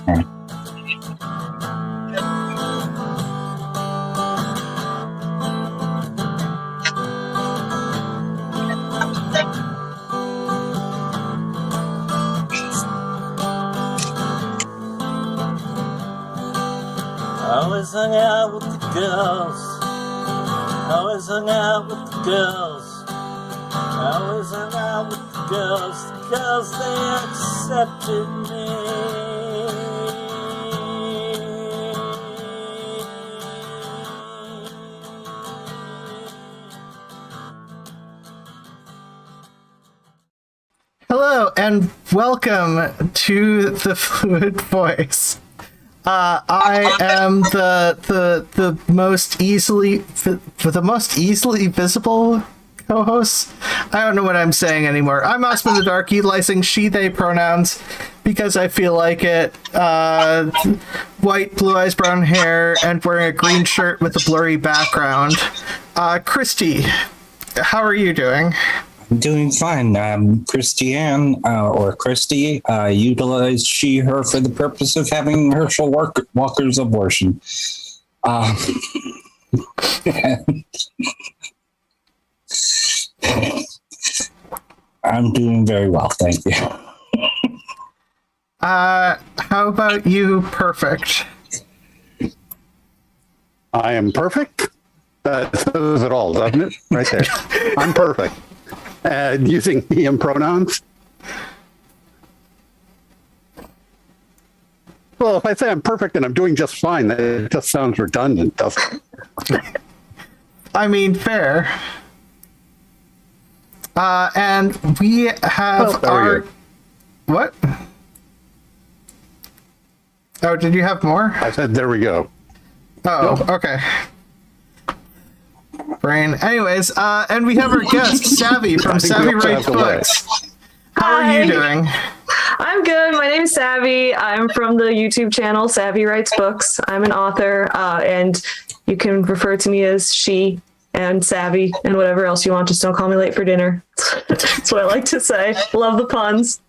Always hung out with the girls. Always hung out with the girls. Always hung out with the girls. The girls, they accepted me. Hello and welcome to the Fluid Voice. I am the most easily visible co-host. I don't know what I'm saying anymore. I'm Ozma In The Dark, utilizing she/they pronouns because I feel like it. White, blue eyes, brown hair, and wearing a green shirt with a blurry background. Christy, how are you doing? I'm doing fine. Christy Ann, or Christy, utilized she, her for the purpose of having Herschel Walker's abortion. I'm doing very well, thank you. How about you, Perfict? I am perfect? That says it all, doesn't it? Right there. I'm perfect. Using he and pronouns. Well, if I say I'm perfect and I'm doing just fine, it just sounds redundant, doesn't it? I mean, fair. And we have our... What? Oh, did you have more? I said, there we go. Oh, nope. Okay. Brain. Anyways, and we have our guest, Savy from Savy Writes Books. How are you doing? I'm good. My name's Savy. I'm from the YouTube channel Savy Writes Books. I'm an author, and you can refer to me as she and Savy and whatever else you want. Just don't call me late for dinner. That's what I like to say. Love the puns.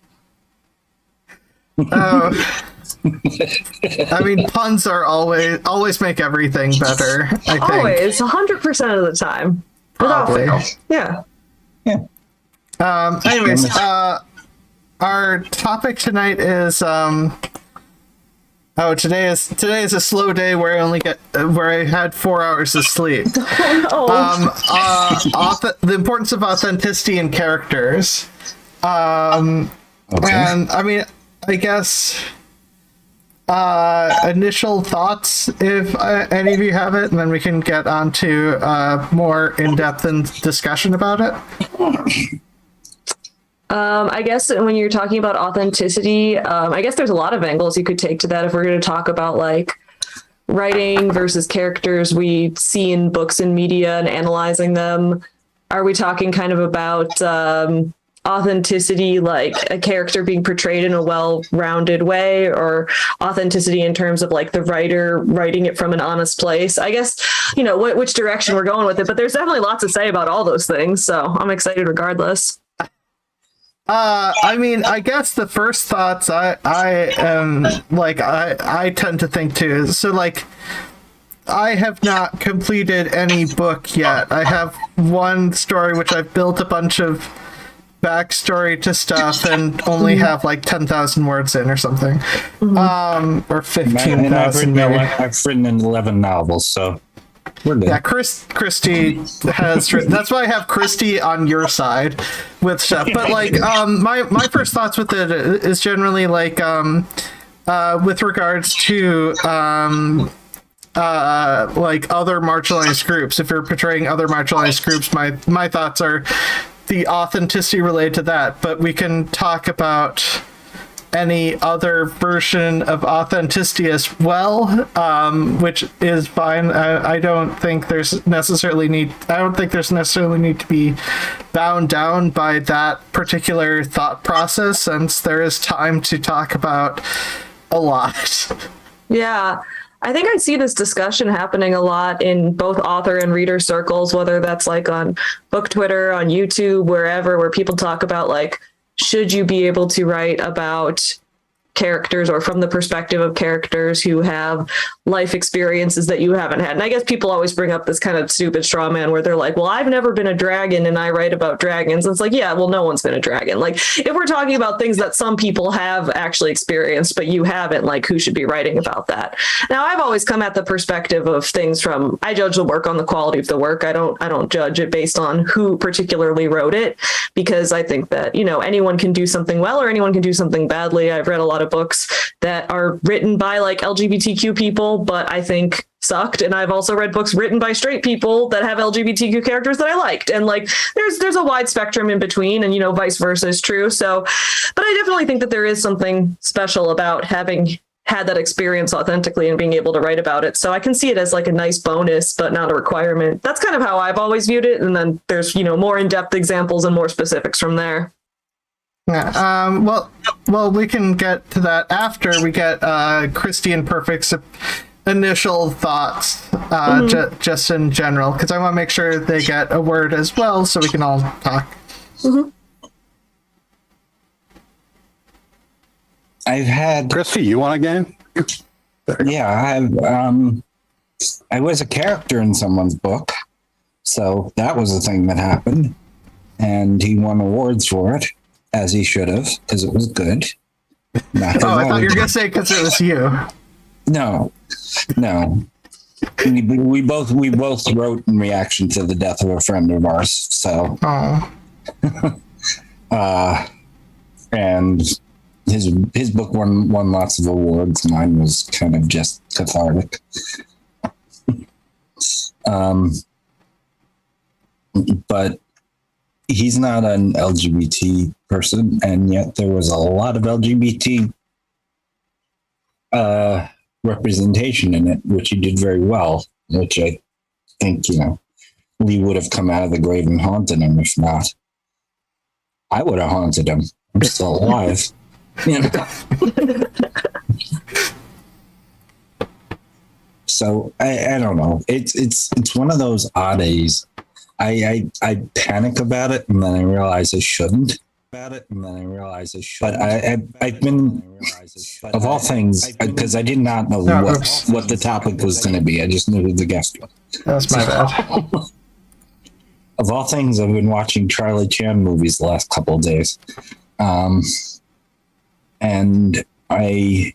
Oh. I mean, puns are always make everything better, I think. Always, 100% of the time. Without fail. Yeah. Anyways, our topic tonight is today is a slow day where I had 4 hours of sleep. The importance of authenticity in characters. Okay. And I mean, I guess initial thoughts, if any of you have it, and then we can get on to more in-depth discussion about it. I guess when you're talking about authenticity, I guess there's a lot of angles you could take to that if we're going to talk about like writing versus characters we see in books and media and analyzing them. Are we talking kind of about authenticity, like a character being portrayed in a well-rounded way, or authenticity in terms of like the writer writing it from an honest place? I guess, you know, which direction we're going with it, but there's definitely lots to say about all those things. So I'm excited regardless. I mean, I guess the first thoughts I tend to think too. So like, I have not completed any book yet. I have one story which I've built a bunch of backstory to stuff and only have like 10,000 words in or something. Or 15,000 maybe. I've written 11 novels, so we're good. Yeah, Christy has written, that's why I have Christy on your side with stuff. But like my first thoughts with it is generally like with regards to like other marginalized groups. If you're portraying other marginalized groups, my thoughts are the authenticity related to that, but we can talk about any other version of authenticity as well, which is fine. I don't think there's necessarily need to be bound down by that particular thought process, since there is time to talk about a lot. Yeah. I think I see this discussion happening a lot in both author and reader circles, whether that's like on book Twitter, on YouTube, wherever, where people talk about like, should you be able to write about characters or from the perspective of characters who have life experiences that you haven't had. And I guess people always bring up this kind of stupid straw man where they're like, well, I've never been a dragon and I write about dragons. And it's like, yeah, well, no one's been a dragon. Like, if we're talking about things that some people have actually experienced, but you haven't, like, who should be writing about that? Now, I've always come at the perspective of things from, I judge the work on the quality of the work. I don't judge it based on who particularly wrote it, because I think that, you know, anyone can do something well or anyone can do something badly. I've read a lot of books that are written by like LGBTQ people, but I think sucked. And I've also read books written by straight people that have LGBTQ characters that I liked. And like, there's a wide spectrum in between, and, you know, vice versa is true. So, but I definitely think that there is something special about having had that experience authentically and being able to write about it. So I can see it as like a nice bonus, but not a requirement. That's kind of how I've always viewed it. And then there's, you know, more in-depth examples and more specifics from there. Yeah, well, we can get to that after we get Christy and Perfict's initial thoughts, just in general, because I want to make sure they get a word as well, so we can all talk. Mm-hmm. I've had Christy, you want a game? Yeah, I was a character in someone's book, so that was a thing that happened, and he won awards for it, as he should have, because it was good. I thought you were gonna say because it was you. No. We both wrote in reaction to the death of a friend of ours. So, and his book won lots of awards. Mine was kind of just cathartic. But he's not an LGBT person, and yet there was a lot of LGBT representation in it, which he did very well, which I think, you know, Lee would have come out of the grave and haunted him. If not, I would have haunted him. I'm still alive. You know? So I don't know. It's one of those oddities. I panic about it, and then I realize I shouldn't. But I've been, of all things, because I did not know what the topic was going to be. I just knew who the guest was. That's my bad. Of all things, I've been watching Charlie Chan movies the last couple of days. And I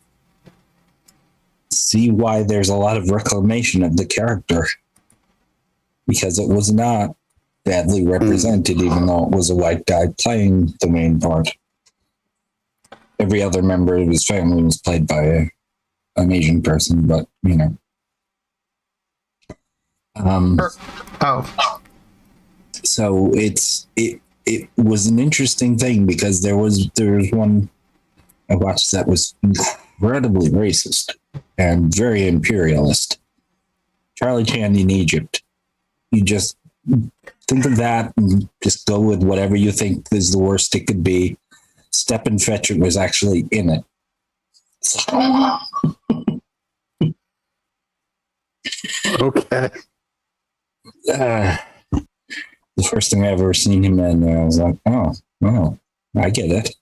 see why there's a lot of reclamation of the character, because it was not badly represented, even though it was a white guy playing the main part. Every other member of his family was played by an Asian person, but, you know. So it was an interesting thing, because there was one I watched that was incredibly racist and very imperialist. Charlie Chan in Egypt. You just think of that and just go with whatever you think is the worst it could be. Stepin Fetchit was actually in it. Okay. The first thing I ever seen him in, I was like, oh, well, I get it.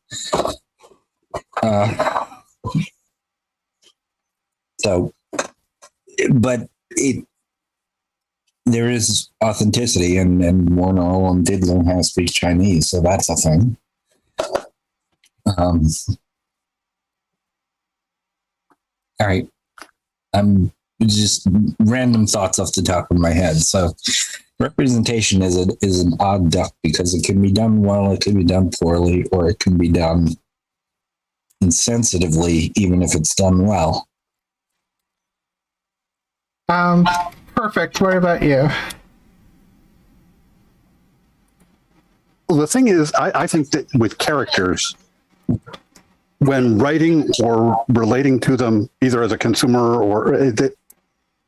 But there is authenticity, and Warner Olam did learn how to speak Chinese, so that's a thing. All right. Just random thoughts off the top of my head. So representation is an odd duck, because it can be done well, it can be done poorly, or it can be done insensitively, even if it's done well. Perfect. What about you? Well, the thing is, I think that with characters, when writing or relating to them, either as a consumer or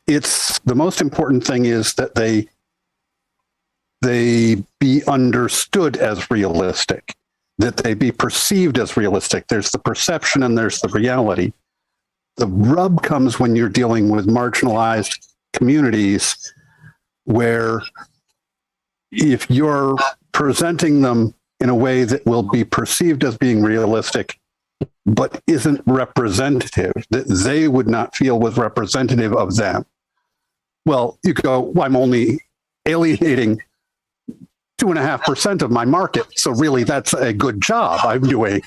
it's the most important thing is that they be understood as realistic, that they be perceived as realistic. There's the perception and there's the reality. The rub comes when you're dealing with marginalized communities, where if you're presenting them in a way that will be perceived as being realistic, but isn't representative, that they would not feel was representative of them. Well, you go, well, I'm only alienating 2.5% of my market. So really that's a good job I'm doing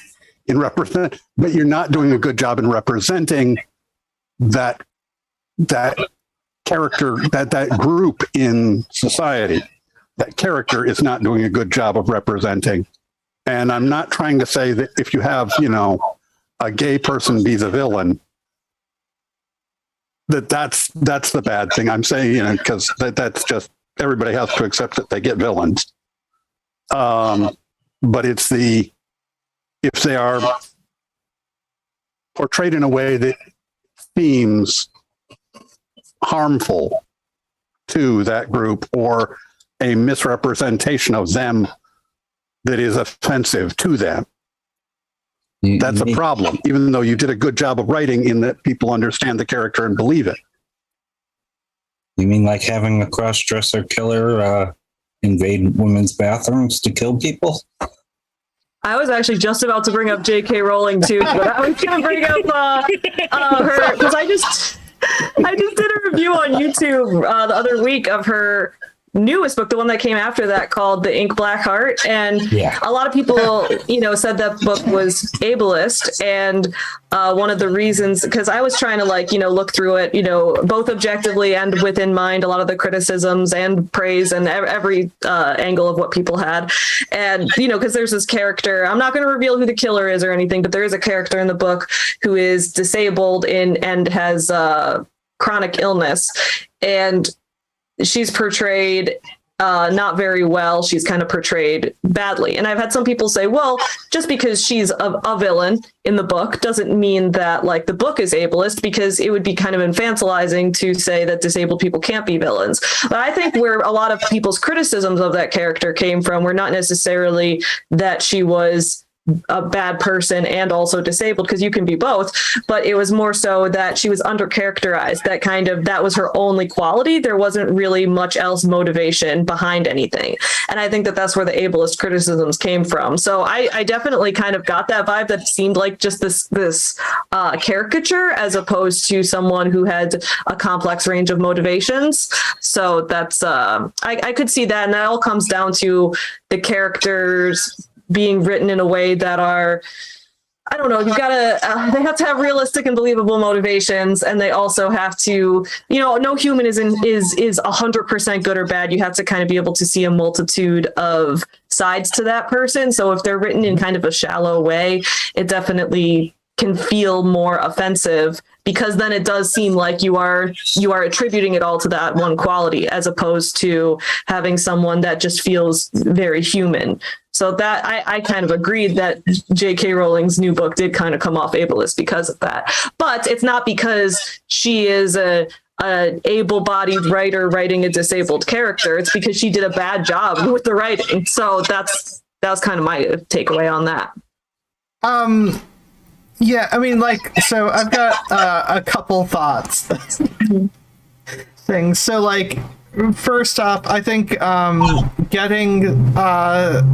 in represent, but you're not doing a good job in representing that character, that group in society. That character is not doing a good job of representing. And I'm not trying to say that if you have, a gay person be the villain, that's the bad thing. I'm saying, because that's just, everybody has to accept that they get villains. But it's if they are portrayed in a way that seems harmful to that group, or a misrepresentation of them that is offensive to them, that's a problem, even though you did a good job of writing in that people understand the character and believe it. You mean like having a cross-dresser killer invade women's bathrooms to kill people? I was actually just about to bring up J.K. Rowling too, but I was going to bring up her, because I just did a review on YouTube the other week of her newest book, the one that came after that, called The Ink Black Heart. And a lot of people, said that book was ableist. And one of the reasons, because I was trying to look through it, both objectively and within mind, a lot of the criticisms and praise and every angle of what people had. And, because there's this character, I'm not going to reveal who the killer is or anything, but there is a character in the book who is disabled and has chronic illness. And she's portrayed not very well. She's kind of portrayed badly. And I've had some people say, well, just because she's a villain in the book doesn't mean that the book is ableist, because it would be kind of infantilizing to say that disabled people can't be villains. But I think where a lot of people's criticisms of that character came from were not necessarily that she was a bad person and also disabled, because you can be both, but it was more so that she was undercharacterized, that was her only quality. There wasn't really much else motivation behind anything. And I think that that's where the ableist criticisms came from. So I definitely kind of got that vibe that seemed like just this caricature, as opposed to someone who had a complex range of motivations. So that's I could see that. And that all comes down to the characters being written in a way that are, I don't know, you've got to, they have to have realistic and believable motivations. And they also have to, no human is 100% good or bad. You have to kind of be able to see a multitude of sides to that person. So if they're written in kind of a shallow way, it definitely can feel more offensive, because then it does seem like you are attributing it all to that one quality, as opposed to having someone that just feels very human. So that I kind of agreed that J.K. Rowling's new book did kind of come off ableist because of that. But it's not because she is an able-bodied writer writing a disabled character. It's because she did a bad job with the writing. So that was kind of my takeaway on that. Yeah, I mean, so I've got a couple thoughts. Things. So, first off, I think getting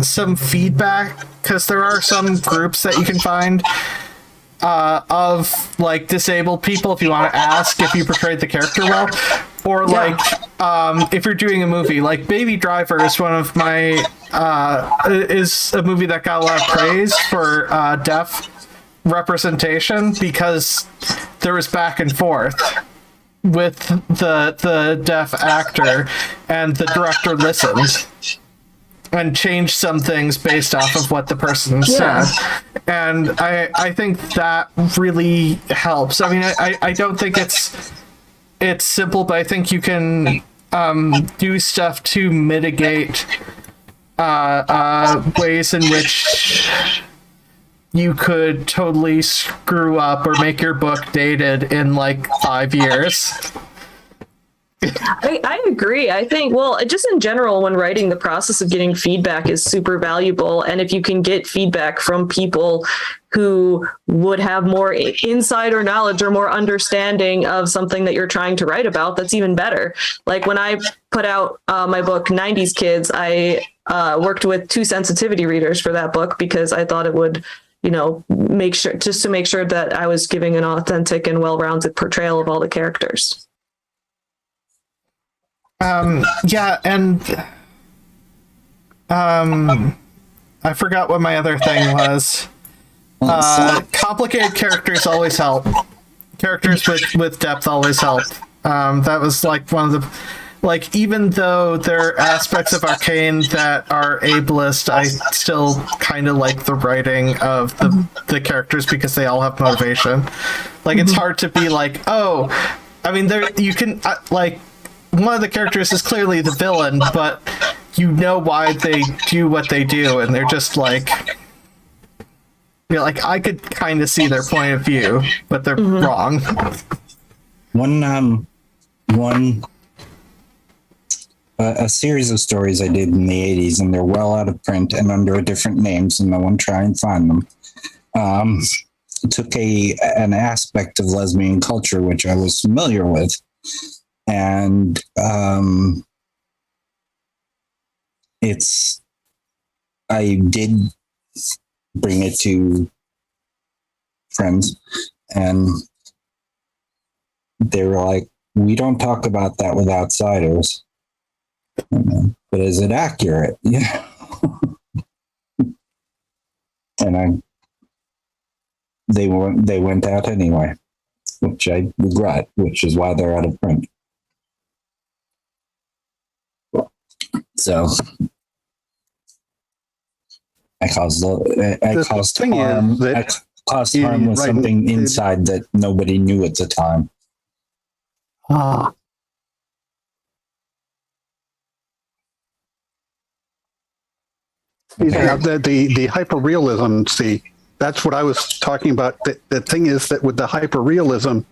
some feedback, because there are some groups that you can find of disabled people, if you want to ask if you portrayed the character well, or if you're doing a movie Baby Driver is one of my is a movie that got a lot of praise for deaf representation, because there was back and forth with the deaf actor, and the director listened and changed some things based off of what the person said. And I think that really helps. I mean, I don't think it's simple, but I think you can do stuff to mitigate ways in which you could totally screw up or make your book dated in 5 years. I agree. I think, just in general, when writing, the process of getting feedback is super valuable. And if you can get feedback from people who would have more insider knowledge or more understanding of something that you're trying to write about, that's even better. When I put out my book, 90s Kids, I worked with 2 sensitivity readers for that book, because I thought it would make sure that I was giving an authentic and well-rounded portrayal of all the characters. Yeah, and I forgot what my other thing was. Complicated characters always help. Characters with depth always help. That was like one of the, like, even though there are aspects of Arcane that are ableist, I still kind of like the writing of the characters because they all have motivation. Like, it's hard to be like, oh, I mean, there you can like, one of the characters is clearly the villain, but you know why they do what they do, and they're just like, like, I could kind of see their point of view, but they're wrong. A series of stories I did in the 80s, and they're well out of print and under a different name, so no one try and find them. Took an aspect of lesbian culture, which I was familiar with, and I did bring it to friends, and they were like, we don't talk about that with outsiders. But is it accurate? Yeah. And they went out anyway, which I regret, which is why they're out of print. So I caused harm. I caused harm with something inside that nobody knew at the time. The hyperrealism, see, that's what I was talking about. The thing is that with the hyperrealism,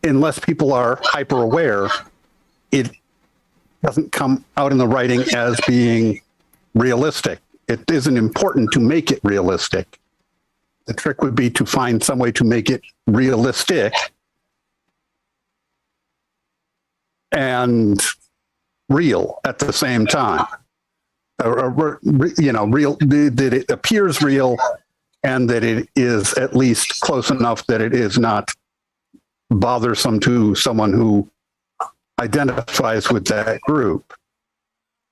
unless people are hyper aware, it doesn't come out in the writing as being realistic. It isn't important to make it realistic. The trick would be to find some way to make it realistic and real at the same time. Real, that it appears real and that it is at least close enough that it is not bothersome to someone who identifies with that group.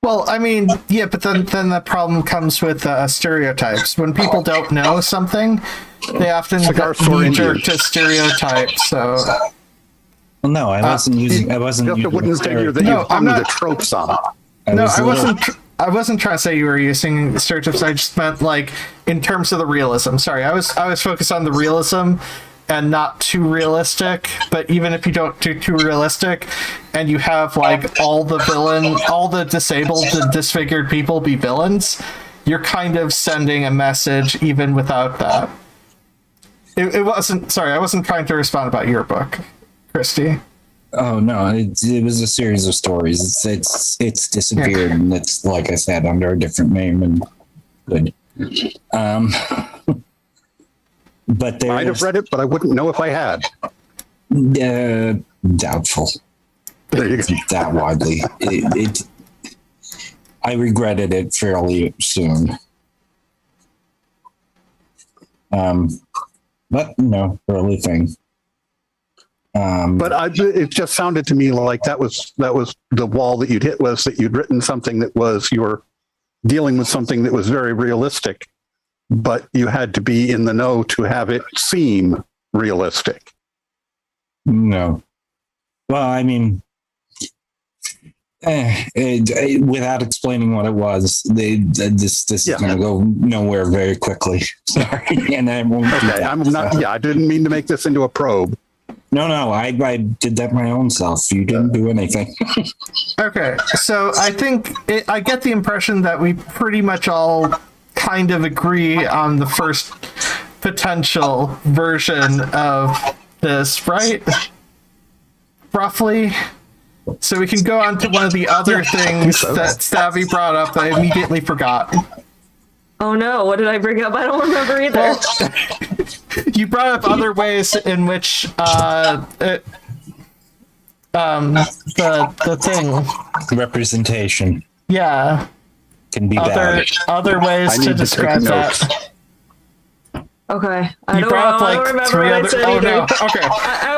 Well, I mean, yeah, but then the problem comes with stereotypes. When people don't know something, they often knee-jerk to stereotypes. So, well, no, I wasn't using. I wasn't. Just using wouldn't figure that you hung the tropes on. I wasn't trying to say you were using stereotypes. I just meant, like, in terms of the realism. Sorry, I was focused on the realism and not too realistic. But even if you don't do too realistic, and you have, like, all the disabled and disfigured people be villains, you're kind of sending a message even without that. It wasn't. Sorry, I wasn't trying to respond about your book, Christy. Oh no, it was a series of stories. It's disappeared, and it's, like I said, under a different name, and good. But there I'd have read it, but I wouldn't know if I had. Doubtful. There you go. That widely. I regretted it fairly soon. But no, early thing. But it just sounded to me like that was the wall that you'd hit, was that you'd written something that was, you were dealing with something that was very realistic, but you had to be in the know to have it seem realistic. No. Well, I mean, without explaining what it was, this is going to go nowhere very quickly. Sorry, and I won't. Okay, I'm not. Yeah, I didn't mean to make this into a probe. No, I did that my own self. You didn't do anything. Okay, so I think I get the impression that we pretty much all kind of agree on the first potential version of this, right? Roughly. So we can go on to one of the other things that Savy brought up that I immediately forgot. Oh no, what did I bring up? I don't remember either. Well, you brought up other ways in which the thing representation, yeah, can be bad. Other ways to describe that. Okay. I You don't, brought up I like don't remember three what I other. said Oh either. no. Okay. I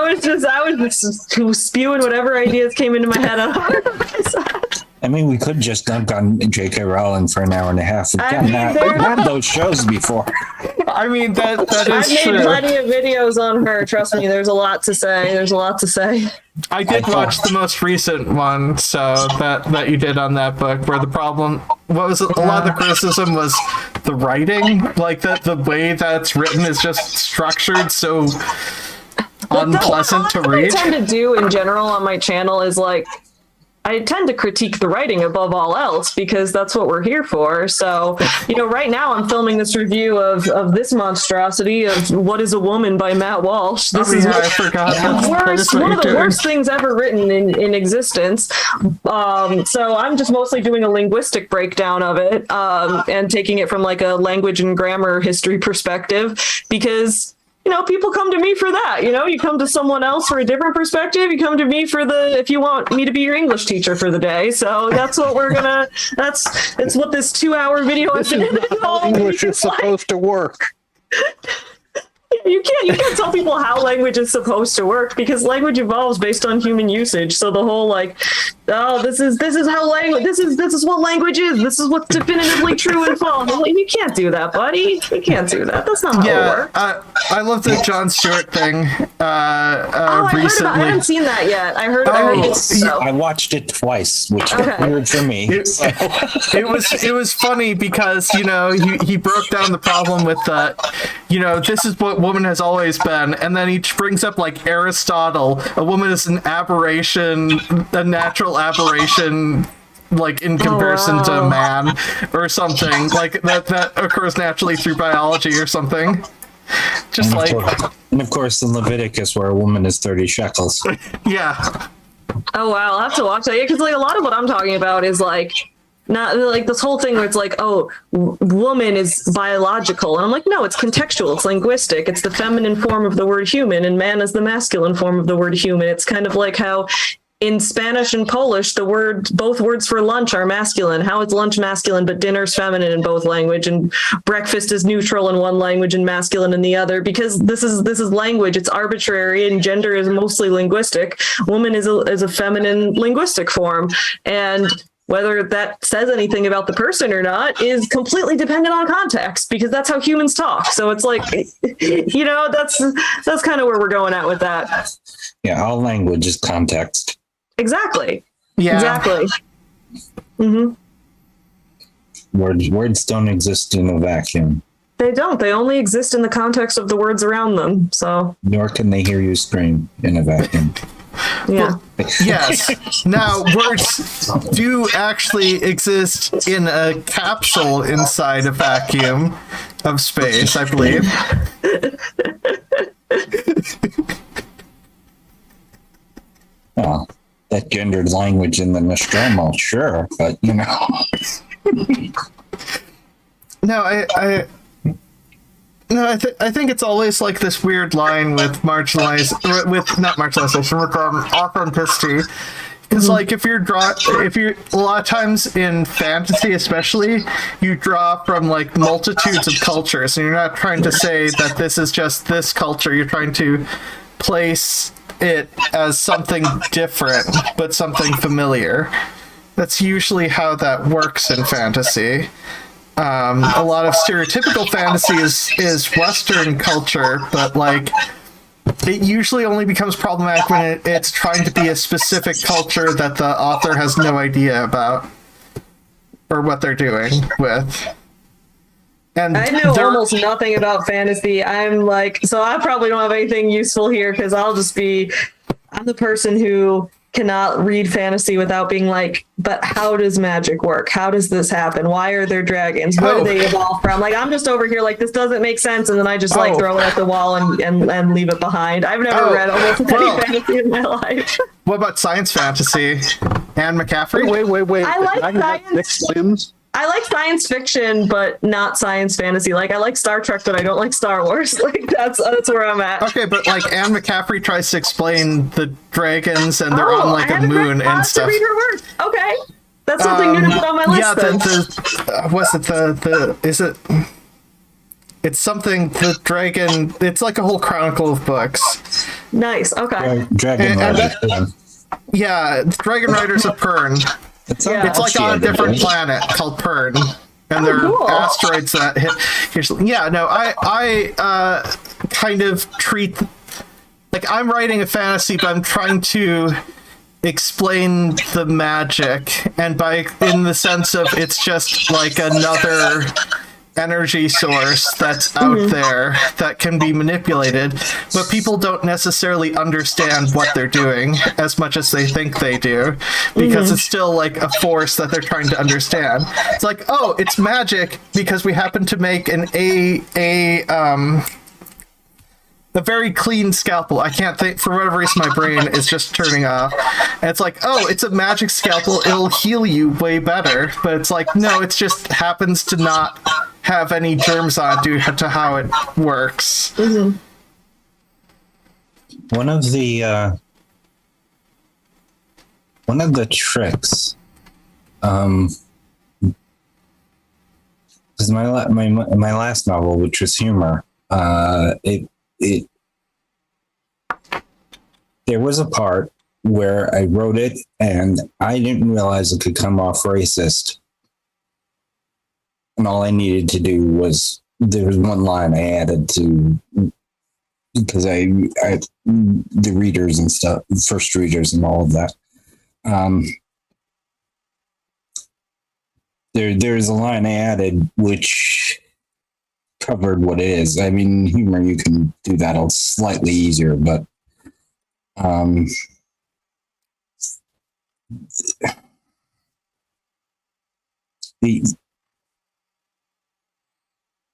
was just spewing whatever ideas came into my head. I don't remember what I said. I mean, we could just dunk on J.K. Rowling for an hour and a half. We've I mean, had those shows before. I mean that I've is made true. plenty of videos on her. Trust me, there's a lot to say. There's a lot to say. I did watch the most recent one, so that you did on that book, where the problem, what was it? A lot of the criticism was the writing, like the way that's written is just structured so unpleasant to read. What I tend to do in general on my channel is like, I tend to critique the writing above all else because that's what we're here for. So, right now I'm filming this review of this monstrosity of What is a Woman by Matt Walsh. This is I forgot. one of the worst things ever written in existence. So I'm just mostly doing a linguistic breakdown of it and taking it from like a language and grammar history perspective because people come to me for that. You come to someone else for a different perspective. You come to me if you want me to be your English teacher for the day. So that's what it's what this 2-hour video is. English is supposed to work. You can't tell people how language is supposed to work because language evolves based on human usage. So the whole this is how language this is what language is. This is what's definitively true and false. You can't do that, buddy. You can't do that. That's not how it works. I love the Jon Stewart thing. Recently, I haven't seen that yet. I heard it. So. I watched it twice, which was weird for me. It was funny because he broke down the problem with this is what woman has always been, and then he brings up like Aristotle, a woman is an aberration, a natural aberration, like in comparison to a man or something like that occurs naturally through biology or something. Just and of course in Leviticus where a woman is 30 shekels. Yeah. Oh wow, I'll have to watch that. Yeah, because a lot of what I'm talking about is not like this whole thing where it's like, woman is biological. And I'm like, no, it's contextual. It's linguistic. It's the feminine form of the word human and man is the masculine form of the word human. It's kind of like how in Spanish and Polish, both words for lunch are masculine. How is lunch masculine, but dinner's feminine in both language, and breakfast is neutral in one language and masculine in the other? Because this is language. It's arbitrary, and gender is mostly linguistic. Woman is a feminine linguistic form, and whether that says anything about the person or not is completely dependent on context because that's how humans talk. So it's like, that's kind of where we're going at with that. Yeah, all language is context. Exactly. Yeah. Exactly. Mm-hmm. Words don't exist in a vacuum. They don't. They only exist in the context of the words around them. So. Nor can they hear you scream in a vacuum. Yeah. Yes. Now, words do actually exist in a capsule inside a vacuum of space, I believe. Well, that gendered language in the Nostromo, sure, but No, I think it's always like this weird line with not marginalization, with authenticity. Because like if you're a lot of times in fantasy especially, you draw from like multitudes of cultures, and you're not trying to say that this is just this culture. You're trying to place it as something different, but something familiar. That's usually how that works in fantasy. A lot of stereotypical fantasy is Western culture, but like it usually only becomes problematic when it's trying to be a specific culture that the author has no idea about or what they're doing with. And I know almost nothing about fantasy. So I probably don't have anything useful here because I'm the person who cannot read fantasy without being like, but how does magic work? How does this happen? Why are there dragons? Where do they evolve from? Like, I'm just over here like, this doesn't make sense. And then I just throw it at the wall and leave it behind. I've never read almost any fantasy in my life. What about science fantasy? Anne McCaffrey? Wait. I like science. 6 limbs? I like science fiction, but not science fantasy. Like, I like Star Trek, but I don't like Star Wars. Like, that's where I'm at. Okay, but like Anne McCaffrey tries to explain the dragons and they're on like a moon and stuff. To read her work. Okay, that's something new to put on my list. Yeah, It's something the dragon. It's like a whole chronicle of books. Nice. Okay. Dragon And Rider. Yeah, Dragon Riders of Pern. It's Yeah. It's like on a different planet called Pern, and they're cool. asteroids that hit. Yeah, no, I kind of treat like I'm writing a fantasy, but I'm trying to explain the magic, and by in the sense of it's just like another energy source that's out there that can be manipulated, but people don't necessarily understand what they're doing as much as they think they do, because it's still like a force that they're trying to understand. It's like, oh, it's magic because we happen to make a very clean scalpel. I can't think, for whatever reason my brain is just turning off. And it's like, oh, it's a magic scalpel, it'll heal you way better. But it's like, no, it just happens to not have any germs on due to how it works. Mm-hmm. One of the tricks, because my last novel, which was humor, there was a part where I wrote it and I didn't realize it could come off racist. And all I needed to do was, there was one line I added to, because the readers and stuff, first readers and all of that. There's a line I added which covered what it is. I mean, humor, you can do that a slightly easier, but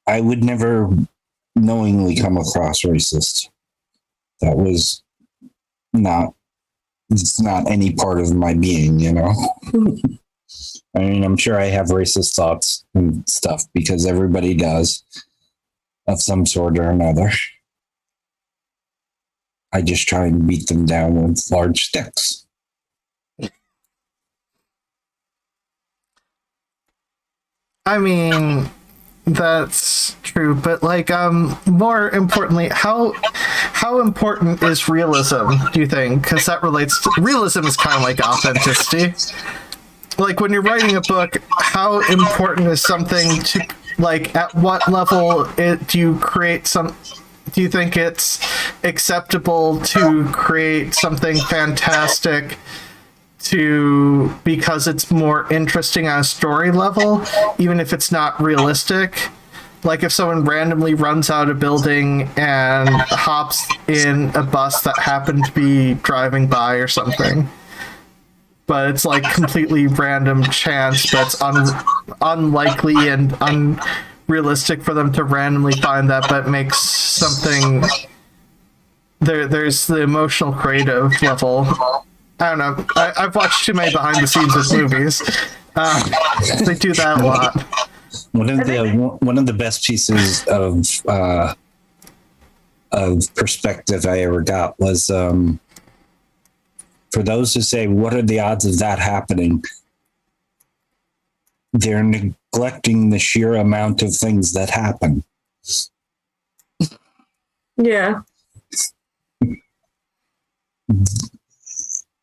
I would never knowingly come across racist. That was not, it's not any part of my being, you know? I mean, I'm sure I have racist thoughts and stuff because everybody does of some sort or another. I just try and beat them down with large sticks. I mean, that's true, but like, more importantly, how important is realism, do you think? Because that relates to, realism is kind of like authenticity. Like, when you're writing a book, how important is something to, like, at what level do you create some, do you think it's acceptable to create something fantastic to, because it's more interesting on a story level, even if it's not realistic? Like, if someone randomly runs out a building and hops in a bus that happened to be driving by or something, but it's like completely random chance, but it's unlikely and unrealistic for them to randomly find that, but makes something there's the emotional creative level. I don't know. I've watched too many behind the scenes with movies. They do that a lot. One of the best pieces of perspective I ever got was for those who say, what are the odds of that happening? They're neglecting the sheer amount of things that happen. Yeah.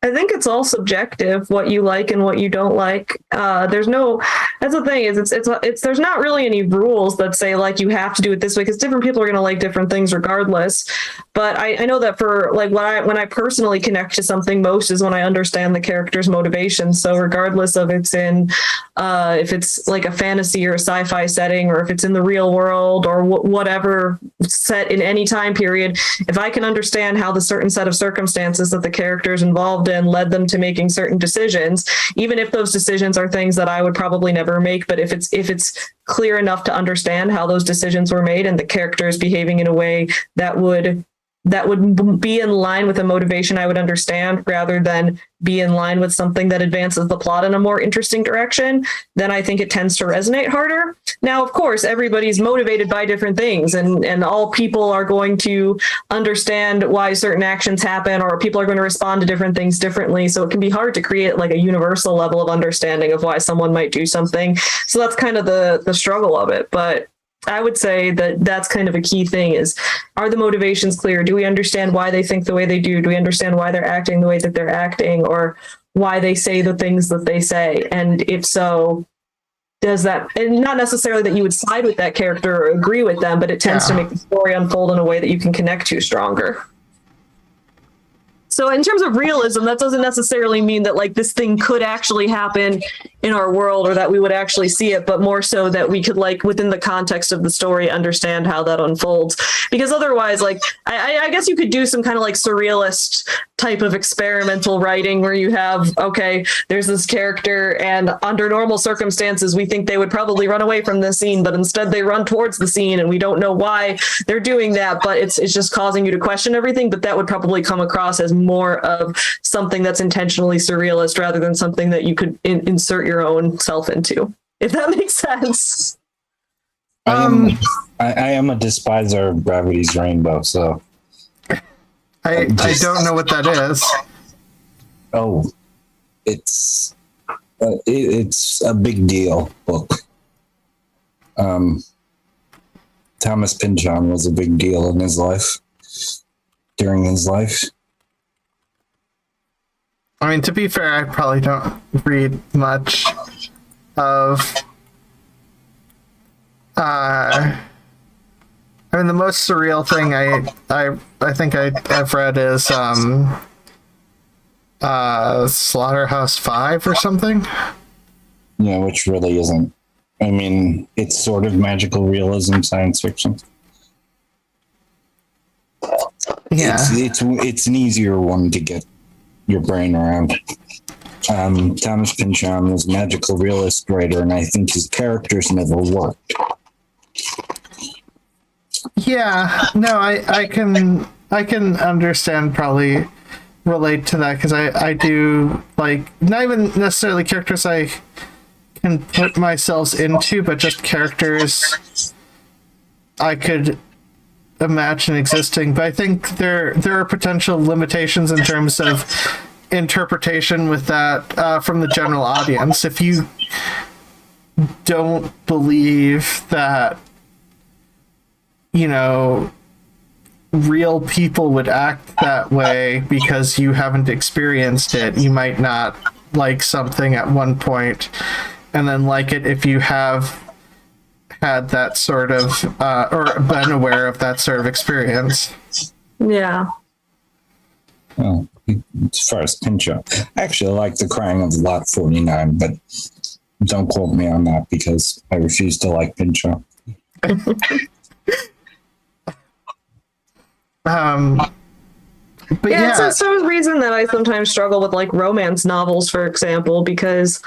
I think it's all subjective, what you like and what you don't like. That's the thing, is it's there's not really any rules that say like you have to do it this way, because different people are going to like different things regardless. But I know that for like when I personally connect to something most is when I understand the character's motivation. So regardless of if it's like a fantasy or a sci-fi setting, or if it's in the real world or whatever set in any time period, if I can understand how the certain set of circumstances that the character's involved in led them to making certain decisions, even if those decisions are things that I would probably never make, but if it's clear enough to understand how those decisions were made and the character is behaving in a way that would be in line with a motivation I would understand, rather than be in line with something that advances the plot in a more interesting direction, then I think it tends to resonate harder. Now, of course, everybody's motivated by different things, and all people are going to understand why certain actions happen, or people are going to respond to different things differently. So it can be hard to create like a universal level of understanding of why someone might do something. So that's kind of the struggle of it. But I would say that that's kind of a key thing is, are the motivations clear? Do we understand why they think the way they do? Do we understand why they're acting the way that they're acting, or why they say the things that they say? And if so, does that, and not necessarily that you would side with that character or agree with them, but it tends to make the story unfold in a way that you can connect to stronger. So in terms of realism, that doesn't necessarily mean that like this thing could actually happen in our world or that we would actually see it, but more so that we could like within the context of the story understand how that unfolds. Because otherwise, like I guess you could do some kind of like surrealist type of experimental writing where you have, okay, there's this character and under normal circumstances, we think they would probably run away from the scene, but instead they run towards the scene and we don't know why they're doing that, but it's just causing you to question everything. But that would probably come across as more of something that's intentionally surrealist rather than something that you could insert your own self into, if that makes sense. I am a despiser of Gravity's Rainbow, so I don't know what that is. Oh, it's a big deal book. Thomas Pynchon was a big deal in his life, during his life. I mean, to be fair, I probably don't read much of. I mean, the most surreal thing I think I've read is Slaughterhouse 5 or something. Yeah, which really isn't. I mean, it's sort of magical realism, science fiction. Yeah, it's an easier one to get your brain around. Thomas Pynchon was a magical realist writer, and I think his characters never worked. Yeah, no, I can understand, probably relate to that, because I do, like, not even necessarily characters I can put myself into, but just characters I could imagine existing. But I think there are potential limitations in terms of interpretation with that from the general audience. If you don't believe that, you know, real people would act that way because you haven't experienced it, you might not like something at one point and then like it if you have had that sort of or been aware of that sort of experience. Yeah. Well, as far as Pynchon, actually, I like The Crying of Lot 49, but don't quote me on that because I refuse to like Pynchon. But yeah, It's a reason that I sometimes struggle with like romance novels, for example, because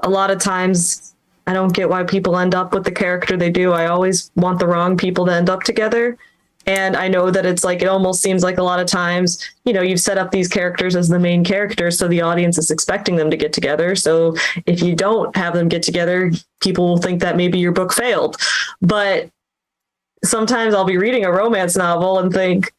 a lot of times I don't get why people end up with the character they do. I always want the wrong people to end up together. And I know that it's like, it almost seems like a lot of times, you know, you've set up these characters as the main characters, so the audience is expecting them to get together. So if you don't have them get together, people will think that maybe your book failed. But sometimes I'll be reading a romance novel and think,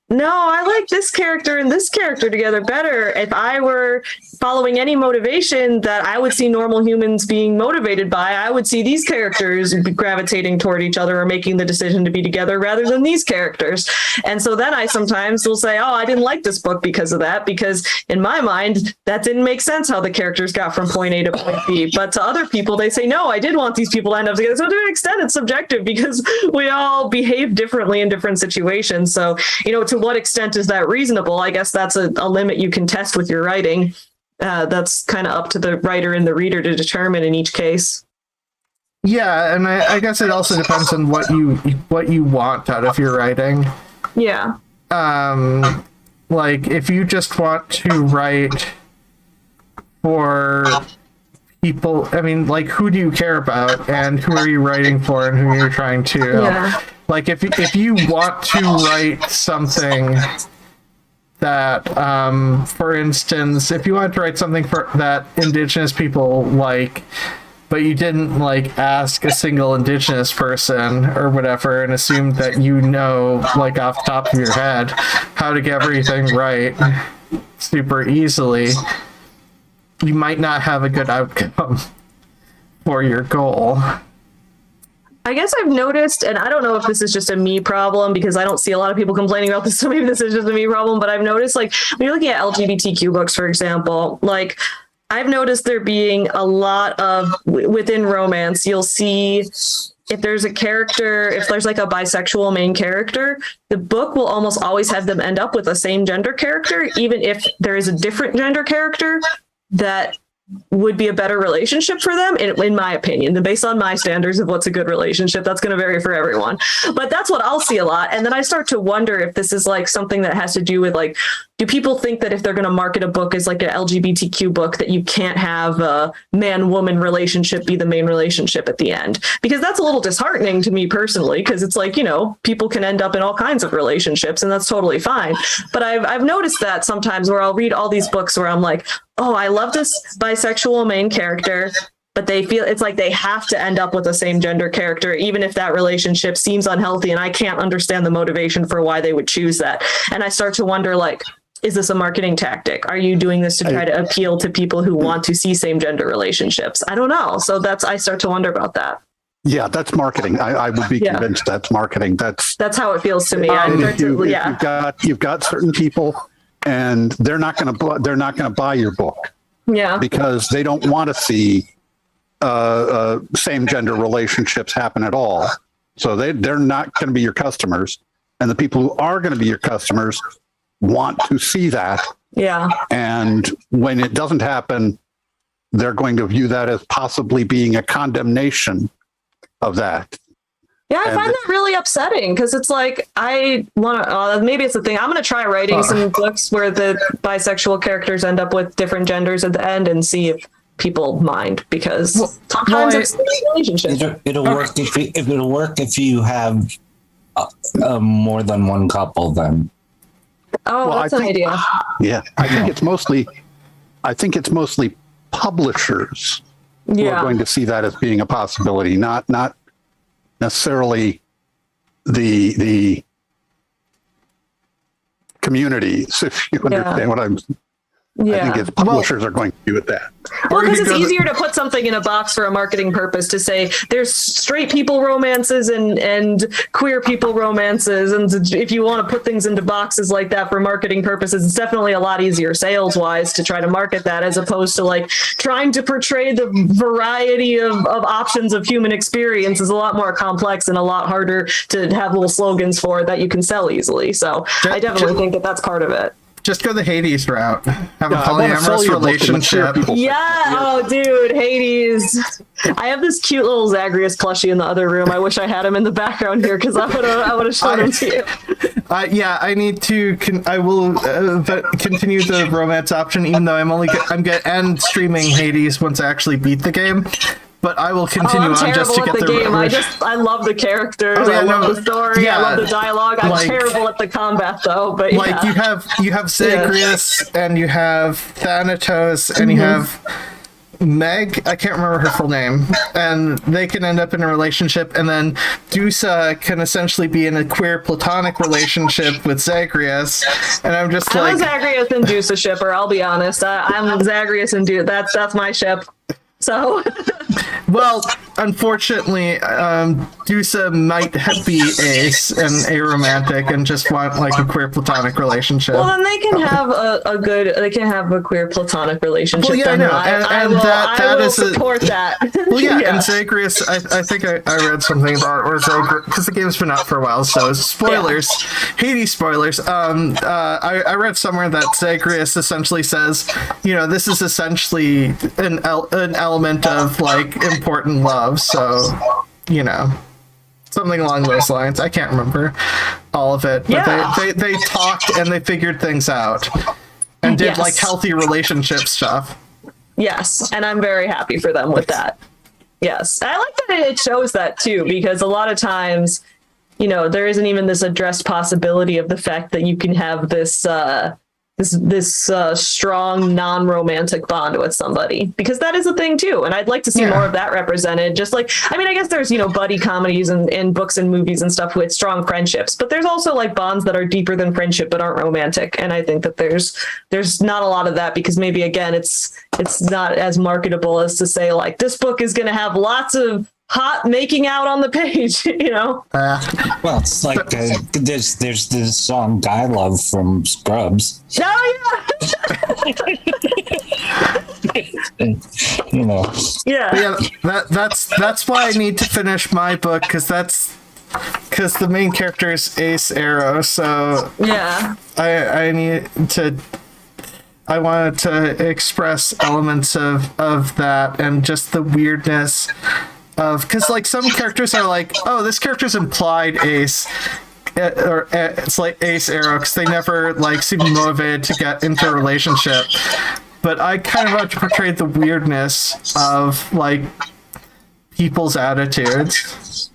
no, I like this character and this character together better. If I were following any motivation that I would see normal humans being motivated by, I would see these characters gravitating toward each other or making the decision to be together rather than these characters. And so then I sometimes will say, oh, I didn't like this book because of that, because in my mind, that didn't make sense how the characters got from point A to point B. But to other people, they say, no, I did want these people to end up together. So to an extent, it's subjective because we all behave differently in different situations. So, you know, to what extent is that reasonable? I guess that's a limit you can test with your writing. That's kind of up to the writer and the reader to determine in each case. Yeah, and I guess it also depends on what you want out of your writing. Yeah. Like if you just want to write for people, I mean, like who do you care about and who are you writing for and who you're trying to Yeah. Like if you want to write something that, for instance, if you want to write something for that Indigenous people like, but you didn't like ask a single Indigenous person or whatever and assumed that you know, like off the top of your head, how to get everything right super easily, you might not have a good outcome for your goal. I guess I've noticed, and I don't know if this is just a me problem because I don't see a lot of people complaining about this, so maybe this is just a me problem, but I've noticed, like, when you're looking at LGBTQ books, for example, like, I've noticed there being a lot of, within romance, you'll see if there's a character, if there's like a bisexual main character, the book will almost always have them end up with a same gender character, even if there is a different gender character that would be a better relationship for them, in my opinion. And based on my standards of what's a good relationship, that's going to vary for everyone. But that's what I'll see a lot. And then I start to wonder if this is like something that has to do with, like, do people think that if they're going to market a book as like an LGBTQ book, that you can't have a man-woman relationship be the main relationship at the end? Because that's a little disheartening to me personally, because it's like, you know, people can end up in all kinds of relationships, and that's totally fine. But I've noticed that sometimes where I'll read all these books where I'm like, oh, I love this bisexual main character, but they feel it's like they have to end up with the same gender character, even if that relationship seems unhealthy, and I can't understand the motivation for why they would choose that. And I start to wonder, like, is this a marketing tactic? Are you doing this to try to appeal to people who want to see same gender relationships? I don't know. So I start to wonder about that. Yeah, that's marketing. I would be convinced that's marketing. That's how it feels to me. You've got certain people, and they're not going to buy your book. Yeah, because they don't want to see same gender relationships happen at all. So they're not going to be your customers, and the people who are going to be your customers want to see that. Yeah. And when it doesn't happen, they're going to view that as possibly being a condemnation of that. Yeah, I find that really upsetting, because it's like, I want to, maybe it's the thing, I'm going to try writing some books where the bisexual characters end up with different genders at the end and see if people mind, because sometimes it's a relationship. It'll work if you have more than one couple then. Oh, well, that's an idea. Yeah, I think it's mostly publishers who are going to see that as being a possibility, not necessarily the communities, if you understand what I'm saying. I think it's publishers are going to do with that. Well, because it's easier to put something in a box for a marketing purpose, to say there's straight people romances and queer people romances. And if you want to put things into boxes like that for marketing purposes, it's definitely a lot easier sales wise to try to market that, as opposed to like trying to portray the variety of options of human experience is a lot more complex and a lot harder to have little slogans for that you can sell easily. So I definitely think that that's part of it. Just go the Hades route. Have a polyamorous relationship. Yeah. Oh, dude, Hades. I have this cute little Zagreus plushie in the other room. I wish I had him in the background here, because I would have shown him to you. I need to. I will continue the romance option, even though I'm end streaming Hades once I actually beat the game. But I will continue on just to get the game. I love the characters. I love the story. I love the dialogue. I'm terrible at the combat, though. But like you have Zagreus and you have Thanatos and you have Meg. I can't remember her full name. And they can end up in a relationship, and then Dusa can essentially be in a queer platonic relationship with Zagreus. And I'm just I'm a Zagreus and Dusa shipper. I'll be honest. I'm Zagreus and Dusa. That's my ship. So, well, unfortunately, Dusa might be ace and aromantic and just want like a queer platonic relationship. Well, then they can have a queer platonic relationship. Well, yeah, then. I know, I will support that. Well, yeah, and Zagreus, I think I read something about where Zagreus, because the game's been out for a while, so spoilers, Hades spoilers. I read somewhere that Zagreus essentially says, this is essentially an element of like important love, so something along those lines. I can't remember all of it, but they talked and they figured things out and did like healthy relationship stuff. Yes, and I'm very happy for them with that. Yes, I like that it shows that too, because a lot of times there isn't even this addressed possibility of the fact that you can have this strong non-romantic bond with somebody, because that is a thing too, and I'd like to see more of that represented. Just like, I guess there's buddy comedies and books and movies and stuff with strong friendships, but there's also like bonds that are deeper than friendship but aren't romantic, and I think that there's not a lot of that, because maybe again it's not as marketable as to say like this book is going to have lots of hot making out on the page, you know? Well, it's like there's this song "Guy Love" from Scrubs. Oh, You know, yeah. Yeah, that's why I need to finish my book, because the main character is Ace Arrow, so Yeah. I wanted to express elements of that and just the weirdness of, because like some characters are like, oh, this character's implied ace, or it's like Ace Arrow, because they never like seem motivated to get into a relationship. But I kind of want to portray the weirdness of like people's attitudes,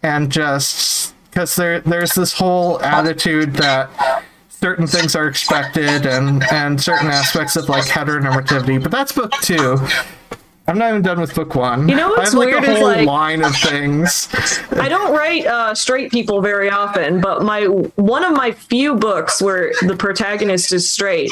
and just because there's this whole attitude that certain things are expected, and certain aspects of like heteronormativity. But that's book 2. I'm not even done with book 1. You know what's I have like weird a whole is like line of things. I don't write straight people very often, but one of my few books where the protagonist is straight,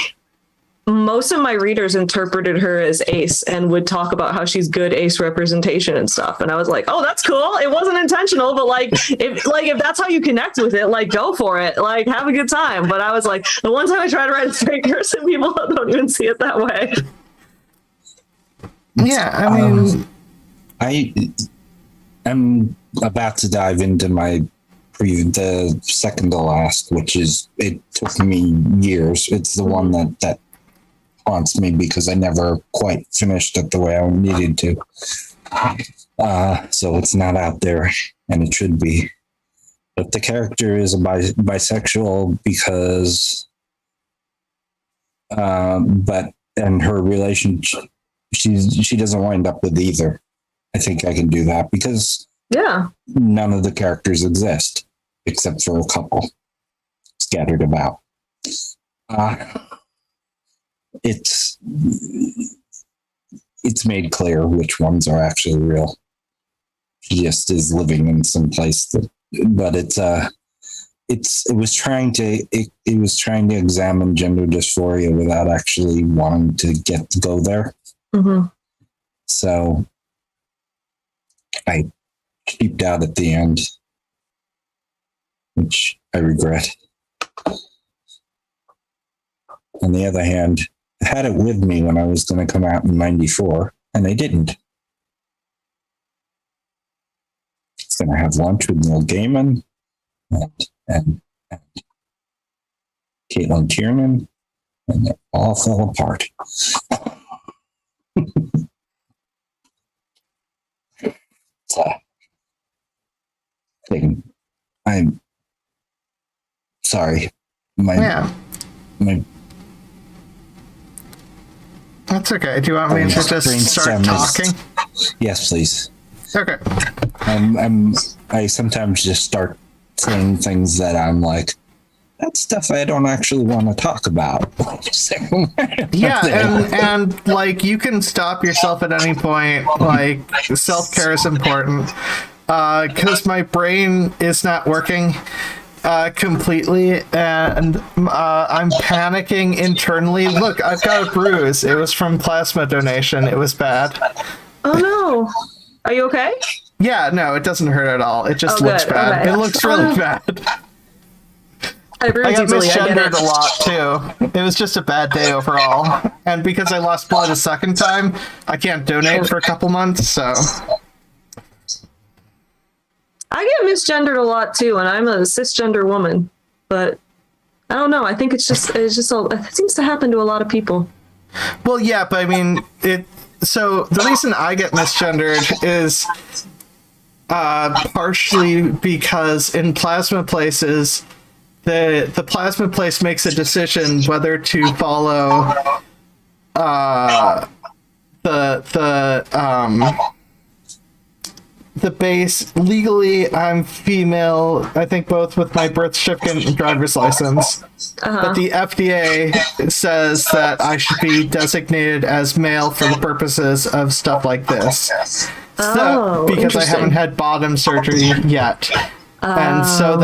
most of my readers interpreted her as ace and would talk about how she's good ace representation and stuff. And I was like, oh, that's cool. It wasn't intentional, but like if that's how you connect with it, like go for it, like have a good time. But I was like, the one time I tried to write a straight person, people don't even see it that way. Yeah, I mean, I'm about to dive into the second to last, which is, it took me years. It's the one that haunts me because I never quite finished it the way I needed to. So it's not out there, and it should be. But the character is a bisexual because, and her relationship, she doesn't wind up with either. I think I can do that because none of the characters exist except for a couple scattered about. It's made clear which ones are actually real. She just is living in some place but it was trying to examine gender dysphoria without actually wanting to go there. Mm-hmm. So I cheaped out at the end, which I regret. On the other hand, I had it with me when I was going to come out in 94, and I didn't. It's going to have lunch with Neil Gaiman and Caitlin Kiernan, and it all fell apart. I'm sorry. My That's okay. Do you want me to just start talking? Yes, please. Okay. I sometimes just start saying things that I'm like, that's stuff I don't actually want to talk about. Yeah, and like you can stop yourself at any point. Like self-care is important. Because my brain is not working completely, and I'm panicking internally. Look, I've got a bruise. It was from plasma donation. It was bad. Oh no. Are you okay? Yeah, no, it doesn't hurt at all. It just looks bad. Okay. It looks really bad. I got misgendered a lot too. It was just a bad day overall. And because I lost blood a second time, I can't donate for a couple months, so. I get misgendered a lot too, and I'm a cisgender woman. But I don't know. I think it seems to happen to a lot of people. Well, yeah, but I mean, so the reason I get misgendered is partially because in plasma places, the plasma place makes a decision whether to follow the base. Legally, I'm female, I think both with my birth certificate and driver's license. But the FDA says that I should be designated as male for the purposes of stuff like this. Because I haven't had bottom surgery yet. And so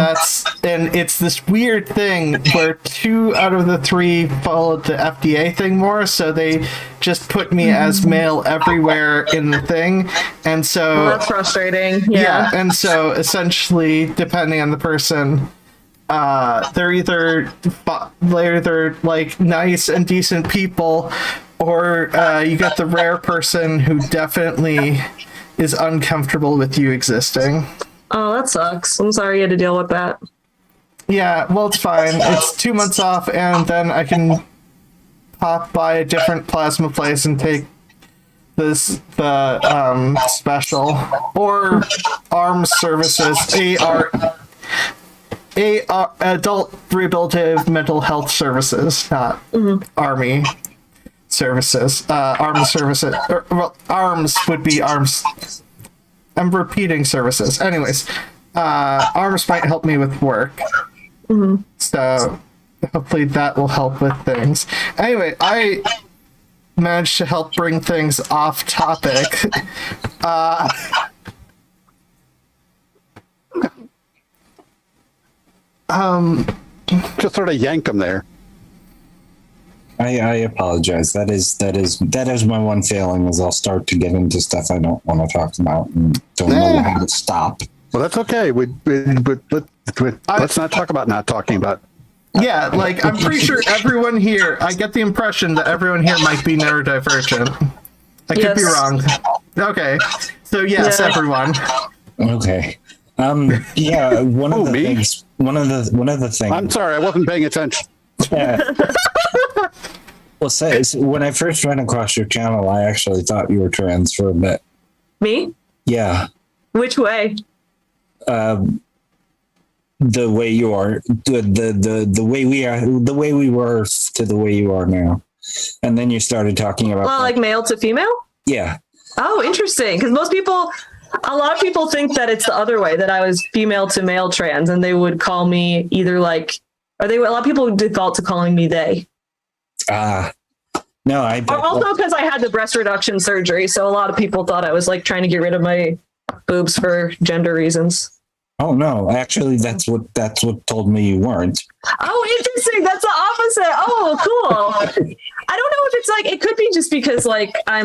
it's this weird thing where 2 out of the 3 followed the FDA thing more, so they just put me as male everywhere in the thing. And so Well, that's frustrating. yeah, and so essentially, depending on the person, they're either like nice and decent people, or you get the rare person who definitely is uncomfortable with you existing. Oh, that sucks. I'm sorry you had to deal with that. Yeah, well, it's fine. It's 2 months off, and then I can pop by a different plasma place and take the special, or arms services, adult rehabilitative mental health services, not army services. Arms services, arms would be arms. I'm repeating services. Anyways, arms might help me with work. So hopefully that will help with things. Anyway, I managed to help bring things off topic. Just sort of yanked them there. I apologize. That is my one failing, is I'll start to get into stuff I don't want to talk about and don't know how to stop. Well, that's okay. Let's not talk about not talking about. Yeah, like, I'm pretty sure everyone here, I get the impression that everyone here might be neurodivergent. I could be wrong. Okay. So yes, everyone. Okay. Yeah, one of the things. I'm sorry, I wasn't paying attention. Well, when I first ran across your channel, I actually thought you were trans for a bit. Me? Yeah. Which way? The way you are, the way we are, the way we were to the way you are now, and then you started talking about like male to female. Yeah. Oh, interesting. Because a lot of people think that it's the other way, that I was female to male trans, and they would call me either like, a lot of people default to calling me they. No, I bet. Also because I had the breast reduction surgery, so a lot of people thought I was like trying to get rid of my boobs for gender reasons. Oh no, actually that's what told me you weren't. Oh, interesting. That's the opposite. Oh, cool. I don't know if it's like, it could be just because like I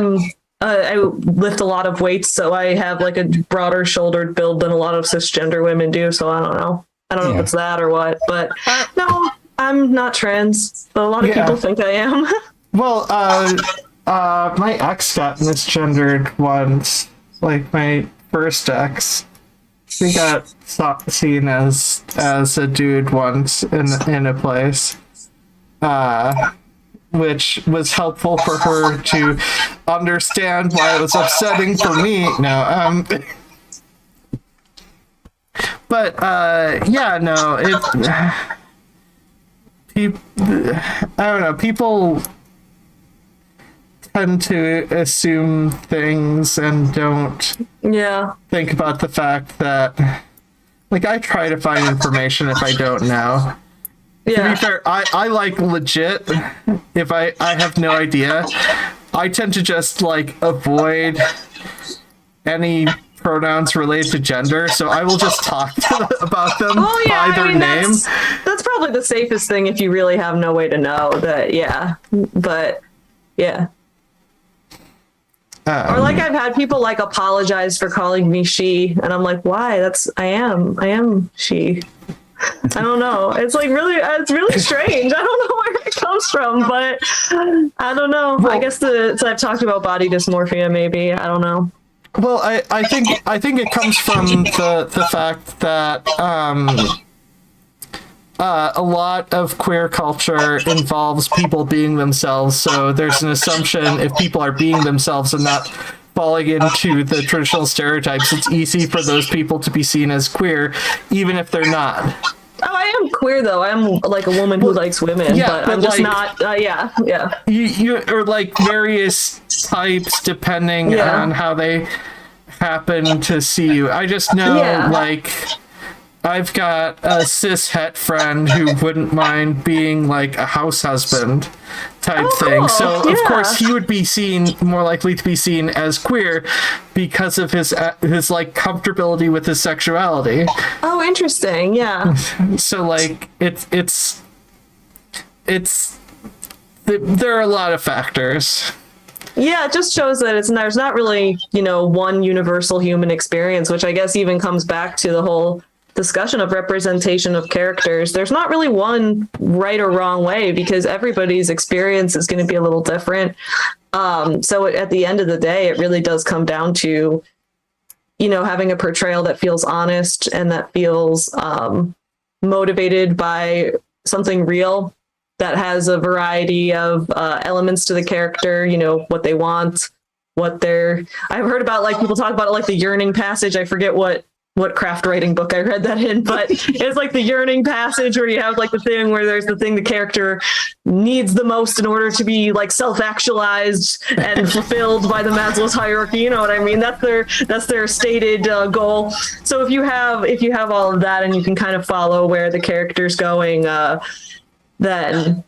lift a lot of weights, so I have like a broader shouldered build than a lot of cisgender women do. So I don't know. If it's that or what, but no, I'm not trans, but a lot of people think I am. Well, my ex got misgendered once, like my first ex. She got seen as a dude once in a place, which was helpful for her to understand why it was upsetting for me. No, but yeah, no, I don't know. People tend to assume things and don't think about the fact that, like, I try to find information if I don't know. To be fair, I like legit, if I have no idea, I tend to just like avoid any pronouns related to gender, so I will just talk about them by their name. That's probably the safest thing if you really have no way to know that. But or like I've had people like apologize for calling me she, and I'm like, why? I am she. I don't know. It's like it's really strange. I don't know where it comes from, but I don't know. Well, I guess I've talked about body dysmorphia, maybe. I don't know. Well, I think it comes from the fact that a lot of queer culture involves people being themselves, so there's an assumption if people are being themselves and not falling into the traditional stereotypes, it's easy for those people to be seen as queer, even if they're not. Oh, I am queer though. I'm like a woman who likes women, but I'm just not. You or like various types depending on how they happen to see you. I just know like I've got a cis het friend who wouldn't mind being like a house husband type thing. So of course he would be more likely to be seen as queer because of his like comfortability with his sexuality. Oh, interesting. Yeah. So like there are a lot of factors. Yeah, it just shows that there's not really, one universal human experience, which I guess even comes back to the whole discussion of representation of characters. There's not really one right or wrong way because everybody's experience is going to be a little different. So at the end of the day, it really does come down to, having a portrayal that feels honest and that feels motivated by something real, that has a variety of elements to the character, what they want, I've heard about, like, people talk about it like the yearning passage. I forget what craft writing book I read that in, but it's like the yearning passage where you have like the thing where there's the thing the character needs the most in order to be like self-actualized and fulfilled by the Maslow's hierarchy. You know what I mean? That's their stated goal. So if you have all of that and you can kind of follow where the character's going, then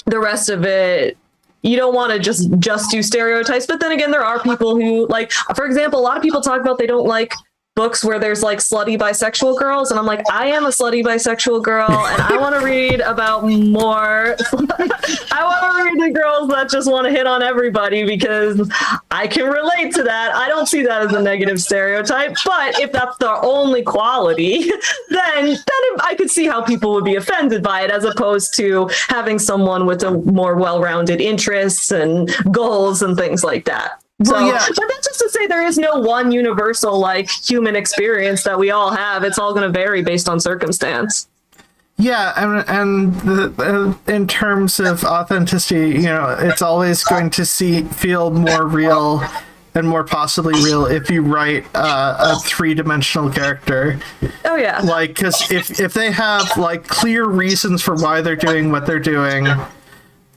the rest of it, you don't want to just do stereotypes. But then again, there are people who, like, for example, a lot of people talk about they don't like books where there's like slutty bisexual girls, and I'm like, I am a slutty bisexual girl, and I want to read about more. I want to read the girls that just want to hit on everybody because I can relate to that. I don't see that as a negative stereotype, but if that's the only quality, then I could see how people would be offended by it, as opposed to having someone with a more well-rounded interests and goals and things like that. So, Well, yeah. but that's just to say there is no one universal like human experience that we all have. It's all going to vary based on circumstance. Yeah, and in terms of authenticity, it's always going to feel more real and more possibly real if you write a three-dimensional character. Oh yeah. Like, because if they have like clear reasons for why they're doing what they're doing,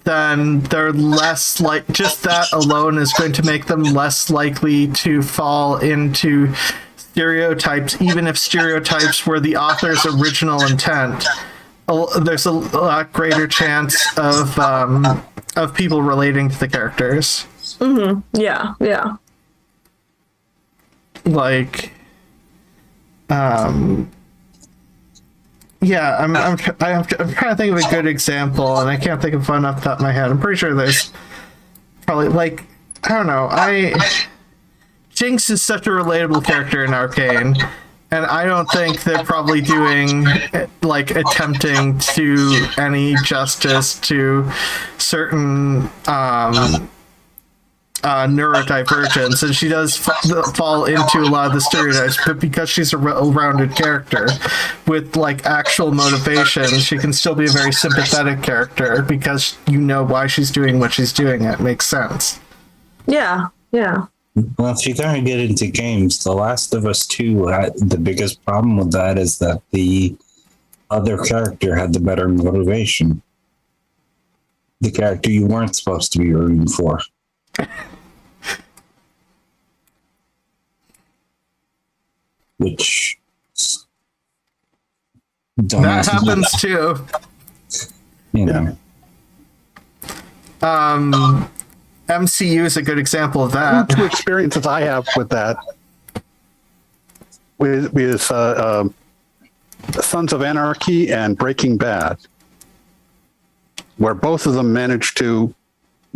then they're less like, just that alone is going to make them less likely to fall into stereotypes, even if stereotypes were the author's original intent. There's a lot greater chance of people relating to the characters. Mm-hmm. Yeah. Yeah. Like, yeah, I'm trying to think of a good example, and I can't think of one off the top of my head. I'm pretty sure there's probably, like, I don't know. Jinx is such a relatable character in Arcane, and I don't think they're probably doing, like, attempting to do any justice to certain neurodivergence, and she does fall into a lot of the stereotypes, but because she's a well-rounded character with like actual motivation, she can still be a very sympathetic character because why she's doing what she's doing. It makes sense. Yeah. Yeah. Well, if you're going to get into games, The Last of Us 2, the biggest problem with that is that the other character had the better motivation. The character you weren't supposed to be rooting for. Which That happens too. MCU is a good example of that. Two experiences I have with that with Sons of Anarchy and Breaking Bad, where both of them managed to,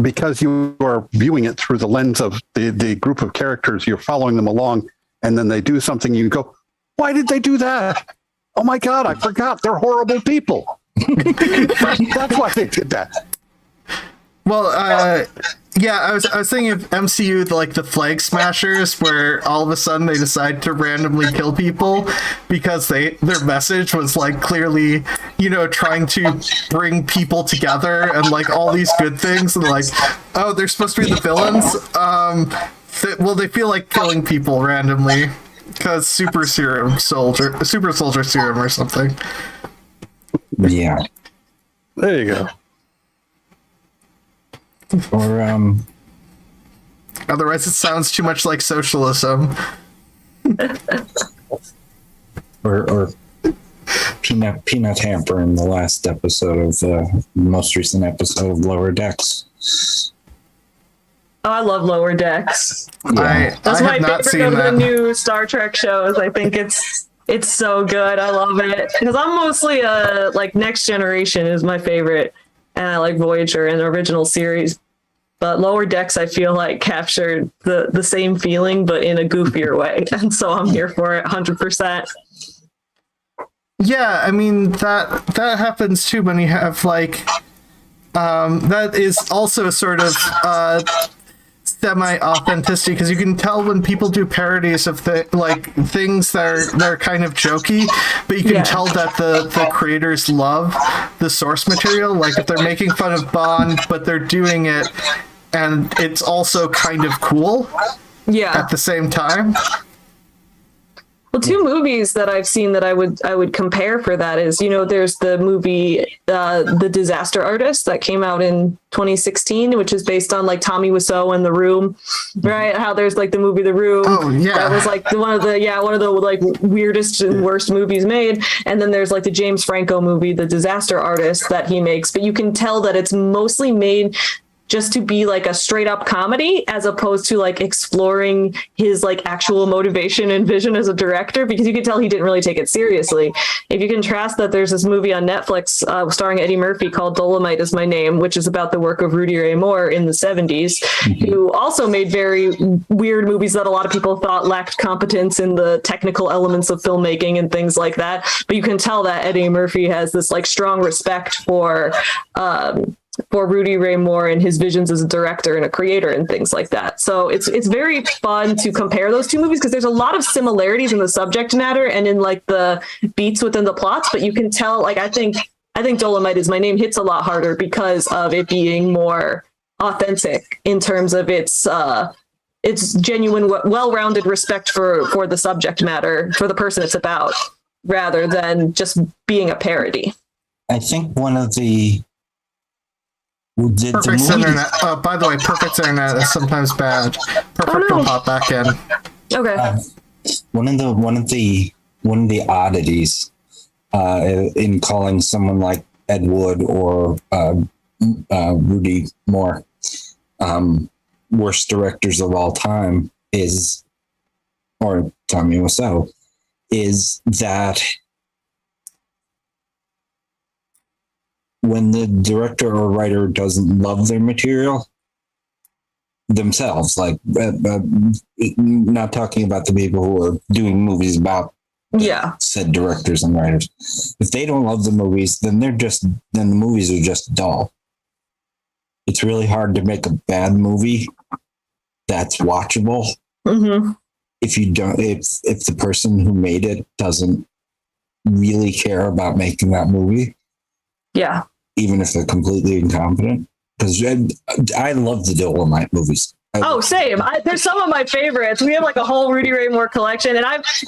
because you are viewing it through the lens of the group of characters, you're following them along, and then they do something, you go, why did they do that? Oh my God, I forgot. They're horrible people. That's why they did that. Well, yeah, I was thinking of MCU, like the Flag Smashers, where all of a sudden they decide to randomly kill people because their message was like clearly, trying to bring people together and like all these good things, and like, oh, they're supposed to be the villains. They feel like killing people randomly because super soldier serum or something. Yeah. There you go. Or otherwise it sounds too much like socialism. or peanut hamper in the last episode of the most recent episode of Lower Decks. Oh, I love Lower Decks. Yeah. That's I my have not favorite seen of the that. new Star Trek shows. I think it's so good. I love it because I'm mostly like Next Generation is my favorite, and I like Voyager and the original series But Lower Decks, I feel like captured the same feeling, but in a goofier way. And so I'm here for it 100%. Yeah, I mean, that happens too when you have, like, that is also a sort of semi-authenticity, because you can tell when people do parodies of things that are kind of jokey, but you can tell that the creators love the source material. Like, if they're making fun of Bond, but they're doing it, and it's also kind of cool at the same time. Well, two movies that I've seen that I would compare for that is, there's the movie The Disaster Artist that came out in 2016, which is based on like Tommy Wiseau and The Room, right? How there's like the movie The Room. Oh yeah, that was like one of the like weirdest and worst movies made. And then there's like the James Franco movie The Disaster Artist that he makes, but you can tell that it's mostly made just to be like a straight up comedy, as opposed to like exploring his like actual motivation and vision as a director, because you can tell he didn't really take it seriously. If you contrast that, there's this movie on Netflix starring Eddie Murphy called Dolomite Is My Name, which is about the work of Rudy Ray Moore in the 70s, who also made very weird movies that a lot of people thought lacked competence in the technical elements of filmmaking and things like that. But you can tell that Eddie Murphy has this like strong respect for Rudy Ray Moore and his visions as a director and a creator and things like that. So it's very fun to compare those two movies, because there's a lot of similarities in the subject matter and in like the beats within the plots, but you can tell, like, I think Dolomite Is My Name hits a lot harder because of it being more authentic in terms of its genuine, well-rounded respect for the subject matter, for the person it's about, rather than just being a parody. I think one of the Perfect's internet. By the way, Perfect's internet is sometimes bad. Perfect will pop back in. Okay. One of the oddities in calling someone like Ed Wood or Rudy Moore worst directors of all time or Tommy Wiseau, is that when the director or writer doesn't love their material themselves, like not talking about the people who are doing movies about said directors and writers, if they don't love the movies, then the movies are just dull. It's really hard to make a bad movie that's watchable if the person who made it doesn't really care about making that movie. Yeah. Even if they're completely incompetent. Because I love the Dolomite movies. Same. They're some of my favorites. We have like a whole Rudy Ray Moore collection, and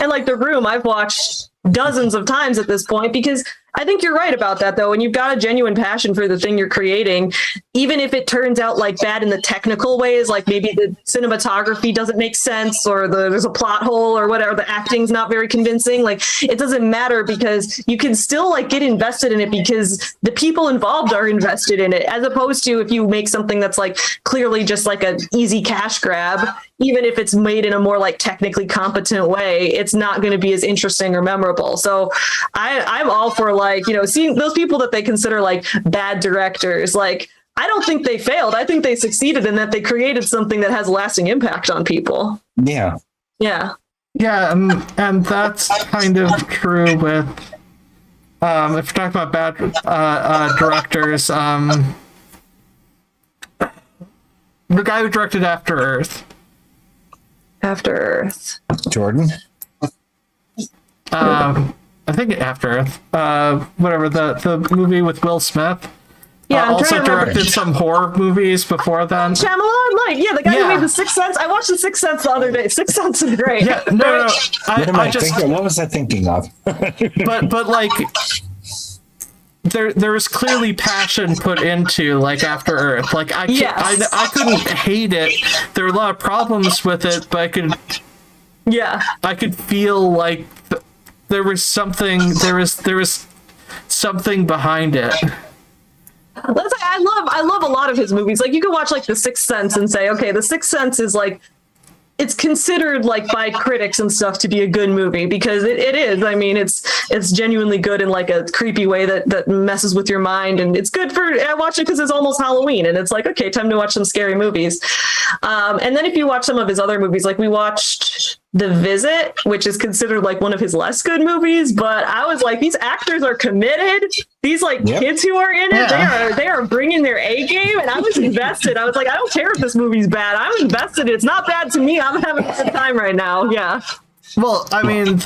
like The Room, I've watched dozens of times at this point, because I think you're right about that, though. When you've got a genuine passion for the thing you're creating, even if it turns out like bad in the technical ways, like maybe the cinematography doesn't make sense, or there's a plot hole or whatever, the acting's not very convincing, like it doesn't matter, because you can still like get invested in it because the people involved are invested in it, as opposed to if you make something that's like clearly just like an easy cash grab. Even if it's made in a more like technically competent way, it's not going to be as interesting or memorable. So I'm all for like, seeing those people that they consider like bad directors. Like, I don't think they failed. I think they succeeded in that they created something that has lasting impact on people. Yeah. Yeah. Yeah. And that's kind of true with, if we're talking about bad directors, the guy who directed After Earth. After Earth. Jordan? I think After Earth. Whatever, the movie with Will Smith. Yeah, I'm also trying to remember. directed some horror movies before then. Shyamalan, like, the guy who made The Sixth Sense. I watched The Sixth Sense the other day. Sixth Sense is great. Yeah, no. What was I thinking of? but like, there was clearly passion put into like After Earth. Like I couldn't hate it. There were a lot of problems with it, but I could feel like there was something behind it. I love a lot of his movies. Like, you can watch like The Sixth Sense and say, okay, The Sixth Sense is like it's considered like by critics and stuff to be a good movie because it is. I mean, it's genuinely good in like a creepy way that messes with your mind, and it's good for I watch it because it's almost Halloween, and it's like, okay, time to watch some scary movies. And then if you watch some of his other movies, like we watched The Visit, which is considered like one of his less good movies, but I was like, these actors are committed. These like kids who are in it, they are bringing their A game, and I was invested. I was like, I don't care if this movie's bad. I'm invested. It's not bad to me. I'm having a good time right now. Yeah. Well, I mean,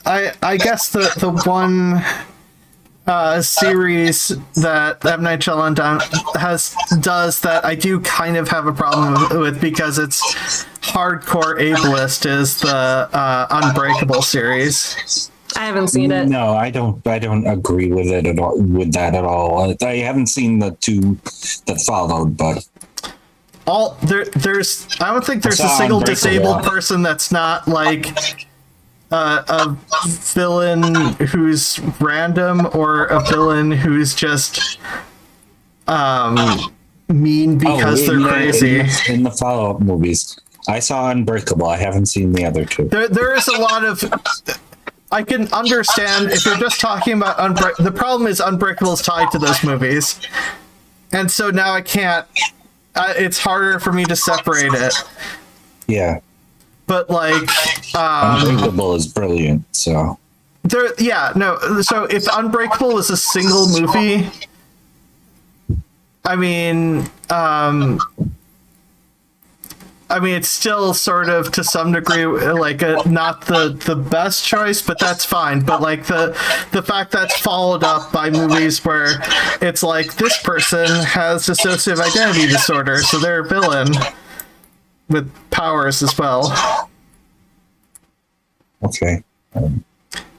I guess the one series that M. Night Shyamalan does that I do kind of have a problem with because it's hardcore ableist is the Unbreakable series. I haven't seen it. No, I don't agree with it at all. With that at all, I haven't seen the two that followed, but there's I don't think there's a single disabled person that's not like a villain who's random or a villain who's just mean because they're crazy. In the follow-up movies, I saw Unbreakable. I haven't seen the other two. There is a lot of. I can understand if you're just talking about Unbreakable. The problem is Unbreakable is tied to those movies, and so now I can't. It's harder for me to separate it. Yeah. But like, Unbreakable is brilliant. So. So if Unbreakable was a single movie, I mean, it's still sort of to some degree like not the best choice, but that's fine. But like the fact that's followed up by movies where it's like this person has dissociative identity disorder, so they're a villain with powers as well. Okay. I'm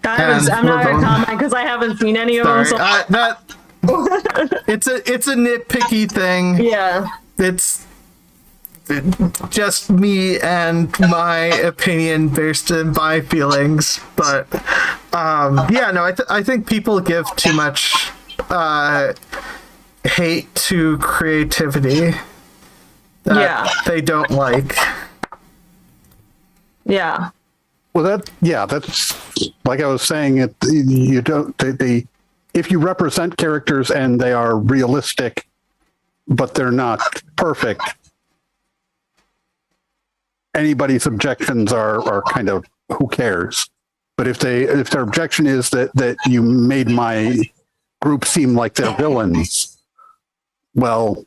not going to comment because I haven't seen any of them. So it's a nitpicky thing. Yeah. It's just me and my opinion based in my feelings, but I think people give too much hate to creativity that they don't like. Yeah. Well, that's like I was saying. You don't. If you represent characters and they are realistic, but they're not perfect, anybody's objections are kind of who cares. But if their objection is that you made my group seem like they're villains, well,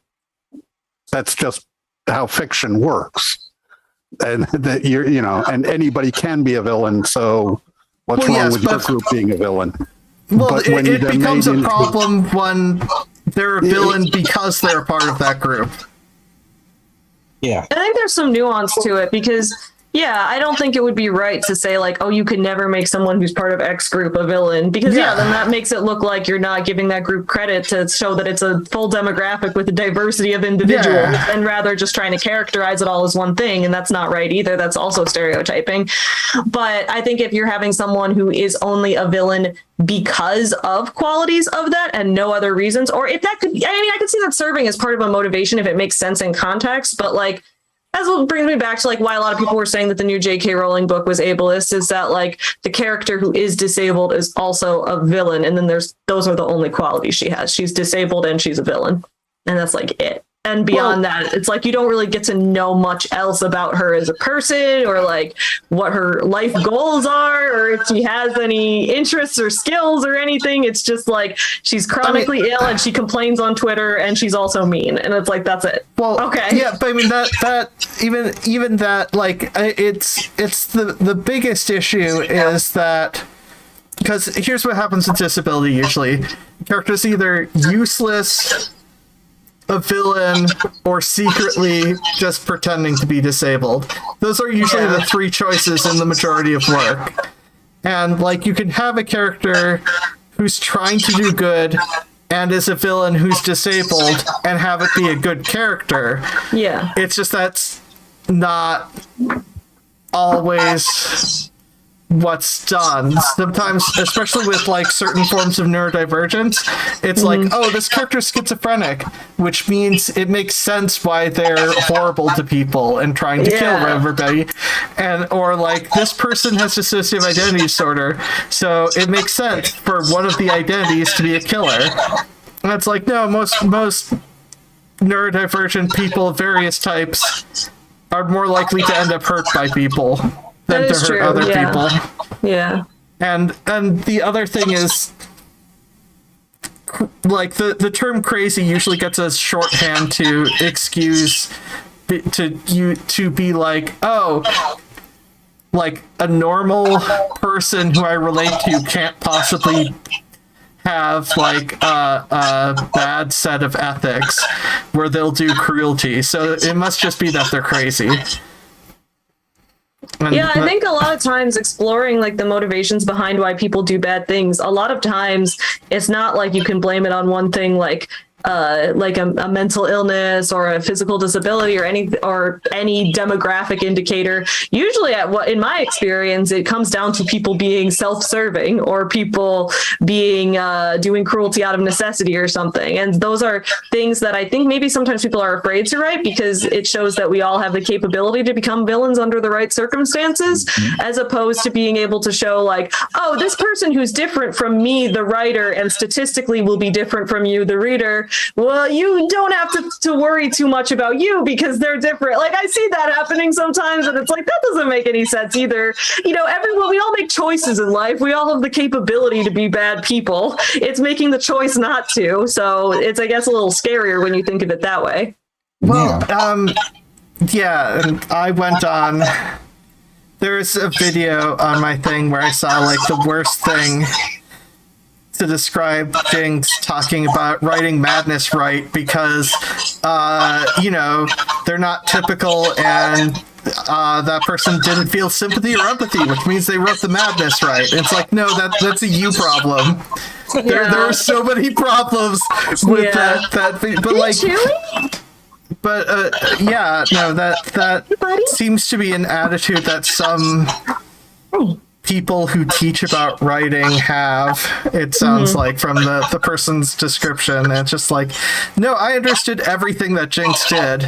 that's just how fiction works. And that and anybody can be a villain. So what's wrong with your group being a villain? Well, but it becomes a problem when they're a villain because they're a part of that group. Yeah. I think there's some nuance to it because, I don't think it would be right to say like, oh, you can never make someone who's part of X group a villain because then that makes it look like you're not giving that group credit to show that it's a full demographic with a diversity of individuals and rather just trying to characterize it all as one thing. And that's not right either. That's also stereotyping. But I think if you're having someone who is only a villain because of qualities of that and no other reasons, or if that could, I could see that serving as part of a motivation if it makes sense in context, but like, that's what brings me back to like why a lot of people were saying that the new J.K. Rowling book was ableist is that like the character who is disabled is also a villain. And then those are the only qualities she has. She's disabled and she's a villain. And that's like it. And beyond that, it's like you don't really get to know much else about her as a person or like what her life goals are or if she has any interests or skills or anything. It's just like she's chronically ill and she complains on Twitter and she's also mean. And it's like, that's it. Well, okay. Yeah, but I mean that even that like it's the biggest issue is that because here's what happens with disability usually. Characters either useless, a villain, or secretly just pretending to be disabled. Those are usually the three choices in the majority of work. And like you can have a character who's trying to do good and is a villain who's disabled and have it be a good character. Yeah. It's just that's not always what's done. Sometimes, especially with like certain forms of neurodivergence, it's like, oh, this character's schizophrenic, which means it makes sense why they're horrible to people and trying to kill everybody. And or like this person has dissociative identity disorder, so it makes sense for one of the identities to be a killer. And it's like, no, most neurodivergent people of various types are more likely to end up hurt by people than to hurt other people. Yeah. And the other thing is, like, the term crazy usually gets a shorthand to excuse to be like, oh, like a normal person who I relate to can't possibly have like a bad set of ethics where they'll do cruelty, so it must just be that they're crazy. Yeah, I think a lot of times exploring like the motivations behind why people do bad things, a lot of times it's not like you can blame it on one thing, like a mental illness or a physical disability or any demographic indicator. Usually, in my experience, it comes down to people being self-serving or people being doing cruelty out of necessity or something. And those are things that I think maybe sometimes people are afraid to write because it shows that we all have the capability to become villains under the right circumstances, as opposed to being able to show like, oh, this person who's different from me, the writer, and statistically will be different from you, the reader. Well, you don't have to worry too much about you because they're different. Like, I see that happening sometimes, and it's like, that doesn't make any sense either. You know, everyone, we all make choices in life. We all have the capability to be bad people. It's making the choice not to. So it's, I guess, a little scarier when you think of it that way. Well, yeah, and I went on... There's a video on my thing where I saw, like, the worst thing to describe Jinx talking about writing madness right because, you know, they're not typical and that person didn't feel sympathy or empathy, which means they wrote the madness right. It's like, no, that's a you problem. There are so many problems with that but like... But yeah, no, that seems to be an attitude that some people who teach about writing have, it sounds like, from the person's description. It's just like, no, I understood everything that Jinx did.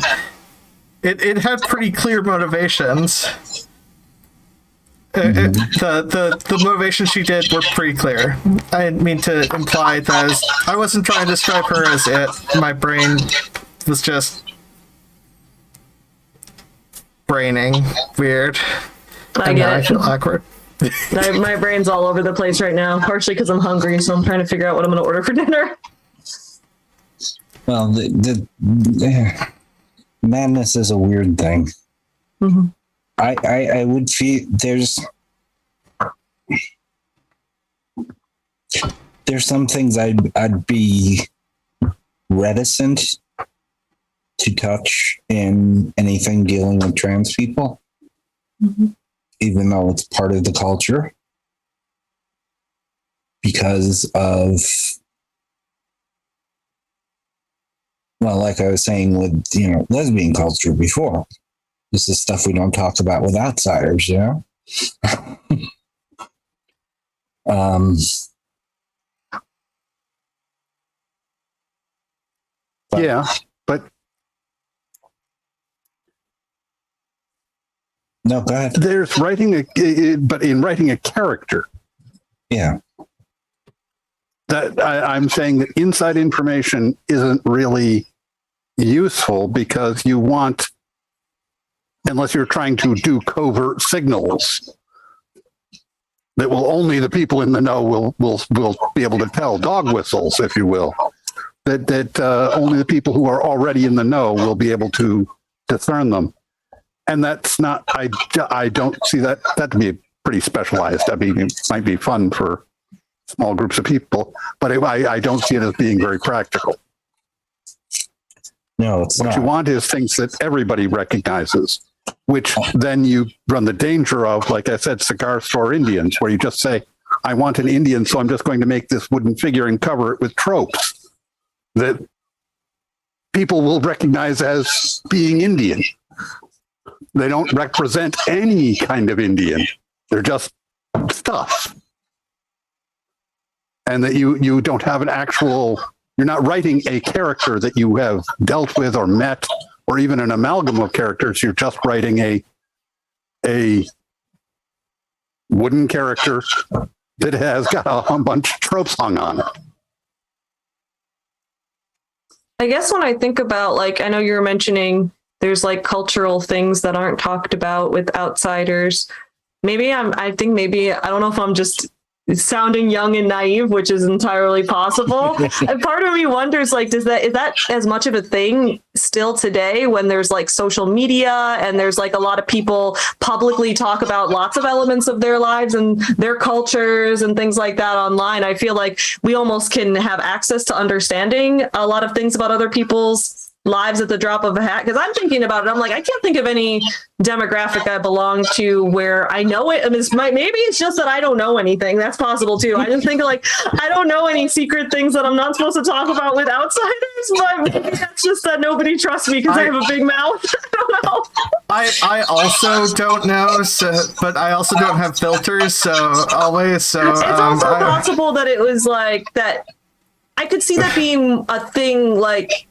It had pretty clear motivations. The motivations she did were pretty clear. I didn't mean to imply that I wasn't trying to describe her as it. My brain was just braining weird. I get it. I feel awkward. My brain's all over the place right now, partially because I'm hungry, so I'm trying to figure out what I'm going to order for dinner. Well, the madness is a weird thing. Mm-hmm. I would feel there's some things I'd be reticent to touch in anything dealing with trans people, even though it's part of the culture, because of, well, like I was saying with, you know, lesbian culture before, this is stuff we don't talk about with outsiders, you know? Yeah, but no, go ahead. There's but in writing a character, yeah, that I'm saying that inside information isn't really useful because you want, unless you're trying to do covert signals that will only the people in the know will be able to tell, dog whistles, if you will, that only the people who are already in the know will be able to discern them. And that's not, I don't see that to be pretty specialized. I mean, it might be fun for small groups of people, but I don't see it as being very practical. No, it's what not. You want is things that everybody recognizes, which then you run the danger of, like I said, cigar store Indians, where you just say, I want an Indian, so I'm just going to make this wooden figure and cover it with tropes that people will recognize as being Indian. They don't represent any kind of Indian. They're just stuff. And that you don't have an actual, you're not writing a character that you have dealt with or met, or even an amalgam of characters. You're just writing a wooden character that has got a bunch of tropes hung on it. I guess when I think about, like, I know you were mentioning there's like cultural things that aren't talked about with outsiders. I don't know if I'm just sounding young and naive, which is entirely possible. And part of me wonders, like, is that as much of a thing still today when there's like social media and there's like a lot of people publicly talk about lots of elements of their lives and their cultures and things like that online? I feel like we almost can have access to understanding a lot of things about other people's lives at the drop of a hat. Because I'm thinking about it, I'm like, I can't think of any demographic I belong to where I know it. And maybe it's just that I don't know anything. That's possible too. I just think like I don't know any secret things that I'm not supposed to talk about with outsiders. But maybe that's just that nobody trusts me because I have a big mouth. I don't know. I also don't know, but I also don't have filters, so always. So it's also possible that it was like that. I could see that being a thing, like,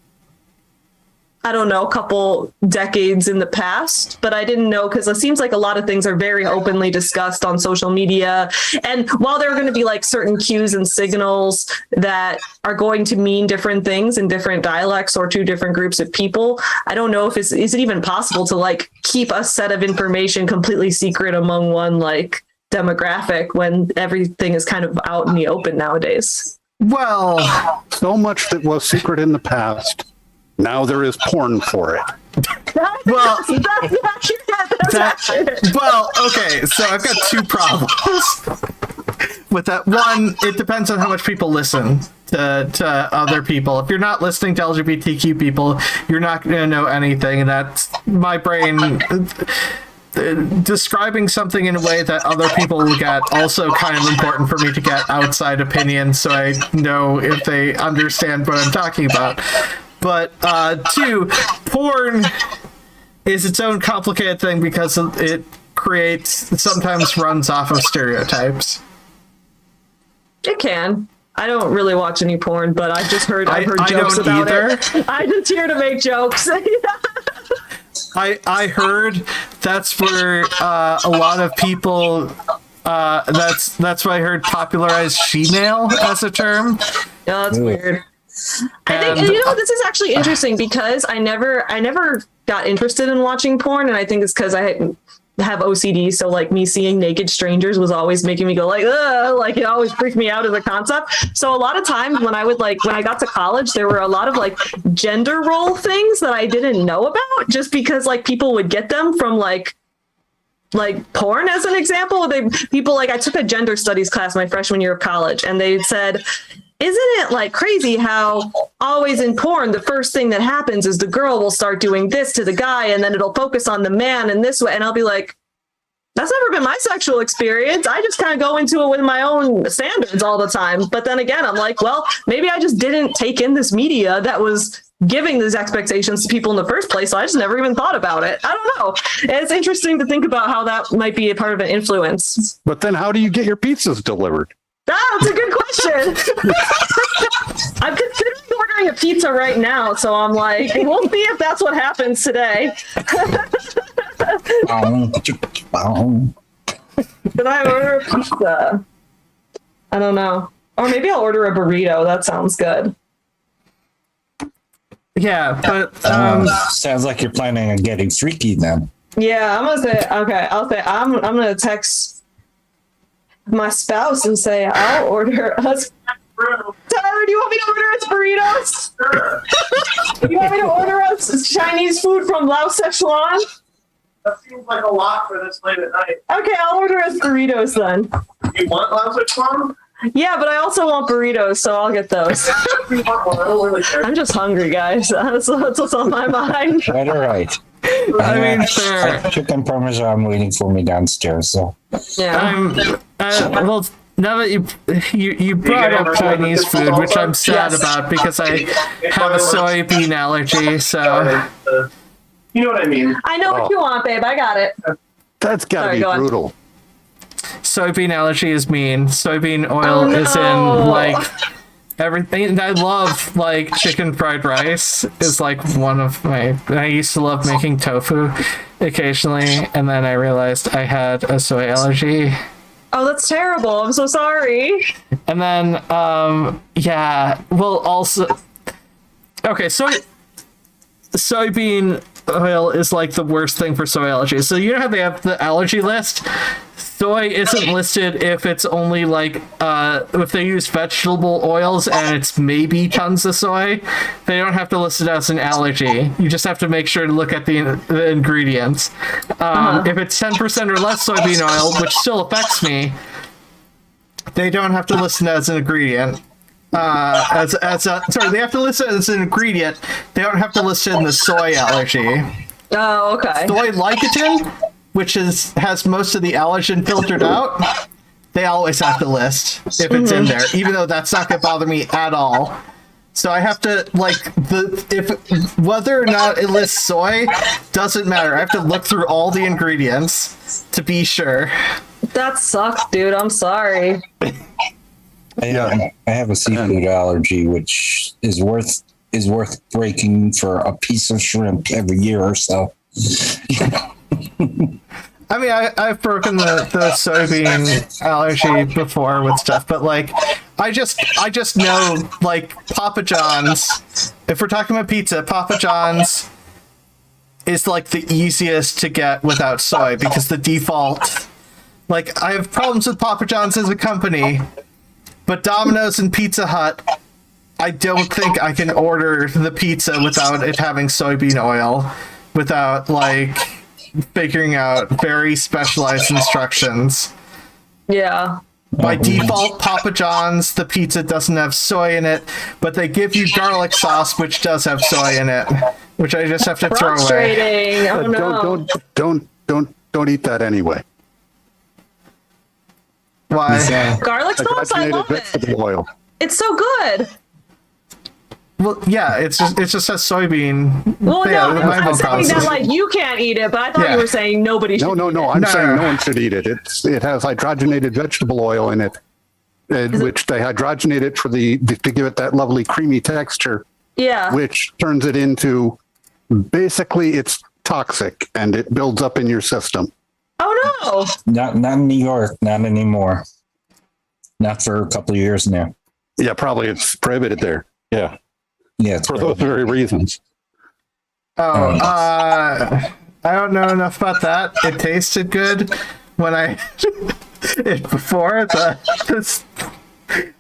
I don't know, a couple decades in the past, but I didn't know because it seems like a lot of things are very openly discussed on social media. And while there are going to be like certain cues and signals that are going to mean different things in different dialects or to different groups of people, I don't know if is it even possible to like keep a set of information completely secret among one like demographic when everything is kind of out in the open nowadays. Well, so much that was secret in the past. Now there is porn for it. Well, that's accurate. Well, okay, so I've got two problems with that. One, it depends on how much people listen to other people. If you're not listening to LGBTQ people, you're not going to know anything, and that's my brain describing something in a way that other people will get. Also kind of important for me to get outside opinions so I know if they understand what I'm talking about. But two, porn is its own complicated thing because it sometimes runs off of stereotypes. It can. I don't really watch any porn, but I've heard jokes about it. I just here to make jokes. I heard that's where a lot of people that's why I heard popularized she-male as a term. Yeah, that's weird. I think this is actually interesting because I never got interested in watching porn, and I think it's because I have OCD, so like me seeing naked strangers was always making me go like, ugh, like it always freaked me out as a concept. So a lot of times when I got to college, there were a lot of like gender role things that I didn't know about just because like people would get them from like porn as an example. I took a gender studies class my freshman year of college, and they said, isn't it like crazy how always in porn, the first thing that happens is the girl will start doing this to the guy and then it'll focus on the man in this way. And I'll be like, that's never been my sexual experience. I just kind of go into it with my own standards all the time. But then again, I'm like, well, maybe I just didn't take in this media that was giving these expectations to people in the first place. So I just never even thought about it. I don't know. It's interesting to think about how that might be a part of an influence. But then how do you get your pizzas delivered? That's a good question. I'm considering ordering a pizza right now, so I'm like, we'll see if that's what happens today. Did I order a pizza? I don't know. Or maybe I'll order a burrito. That sounds good. Yeah, but sounds like you're planning on getting freaky then. Yeah, I'm gonna text my spouse and say, I'll order us. Tyler, do you want me to order us burritos? Sure. Do you want me to order us Chinese food from Lao Szechuan? That seems like a lot for this late at night. Okay, I'll order us burritos then. You want Lao Szechuan? Yeah, but I also want burritos, so I'll get those. You want one? I don't really care. I'm just hungry, guys. That's what's on my mind. Right, all right. I mean, fair. Chicken parmesan waiting for me downstairs. So Yeah. Well, now that you brought up Chinese food, which I'm sad about because I have a soybean allergy. So you know what I mean. I know what you want, babe. I got it. That's got to be brutal. soybean allergy is mean. Soybean oil Oh, no. is in like everything. And I love like chicken fried rice is like one of my. I used to love making tofu occasionally, and then I realized I had a soy allergy. Oh, that's terrible. I'm so sorry. And then, yeah, well, also, okay, soybean oil is like the worst thing for soy allergy. So you know how they have the allergy list? Soy isn't listed if it's only like, if they use vegetable oils and it's maybe tons of soy, they don't have to list it as an allergy. You just have to make sure to look at the ingredients. If it's 10% or less soybean oil, which still affects me, they don't have to list it as an ingredient. They have to list it as an ingredient. They don't have to list it in the soy allergy. Oh, okay. Soy lecithin, which has most of the allergen filtered out, they always have to list if it's in there, even though that's not going to bother me at all. So I have to whether or not it lists soy doesn't matter. I have to look through all the ingredients to be sure. That sucks, dude. I'm sorry. I have a seafood allergy, which is worth breaking for a piece of shrimp every year or so. I mean, I've broken the soybean allergy before with stuff, but like, I just know like Papa John's. If we're talking about pizza, Papa John's is like the easiest to get without soy because the default. Like, I have problems with Papa John's as a company, but Domino's and Pizza Hut, I don't think I can order the pizza without it having soybean oil, without like figuring out very specialized instructions. Yeah. By default, Papa John's, the pizza doesn't have soy in it, but they give you garlic sauce, which does have soy in it, which I just have to throw away. Frustrating. Oh, no. Don't eat that anyway. Why? Garlic sauce? I Hydrogenated love it. vegetable oil. It's so good. Well, yeah, it's just a soybean. Well, yeah, no, my I'm mom saying process. that like you can't eat it, but I thought Yeah. you were saying nobody should. No. No, I'm saying no. no one should eat it. It has hydrogenated vegetable oil in it, which they hydrogenate it to give it that lovely creamy texture, Yeah. which turns it into basically it's toxic and it builds up in your system. Oh Not in New York, not anymore. Not for a couple of years now. Yeah, probably it's prohibited there. Yeah, Yeah, it's for those very reasons. I don't know enough about that. It tasted good when I before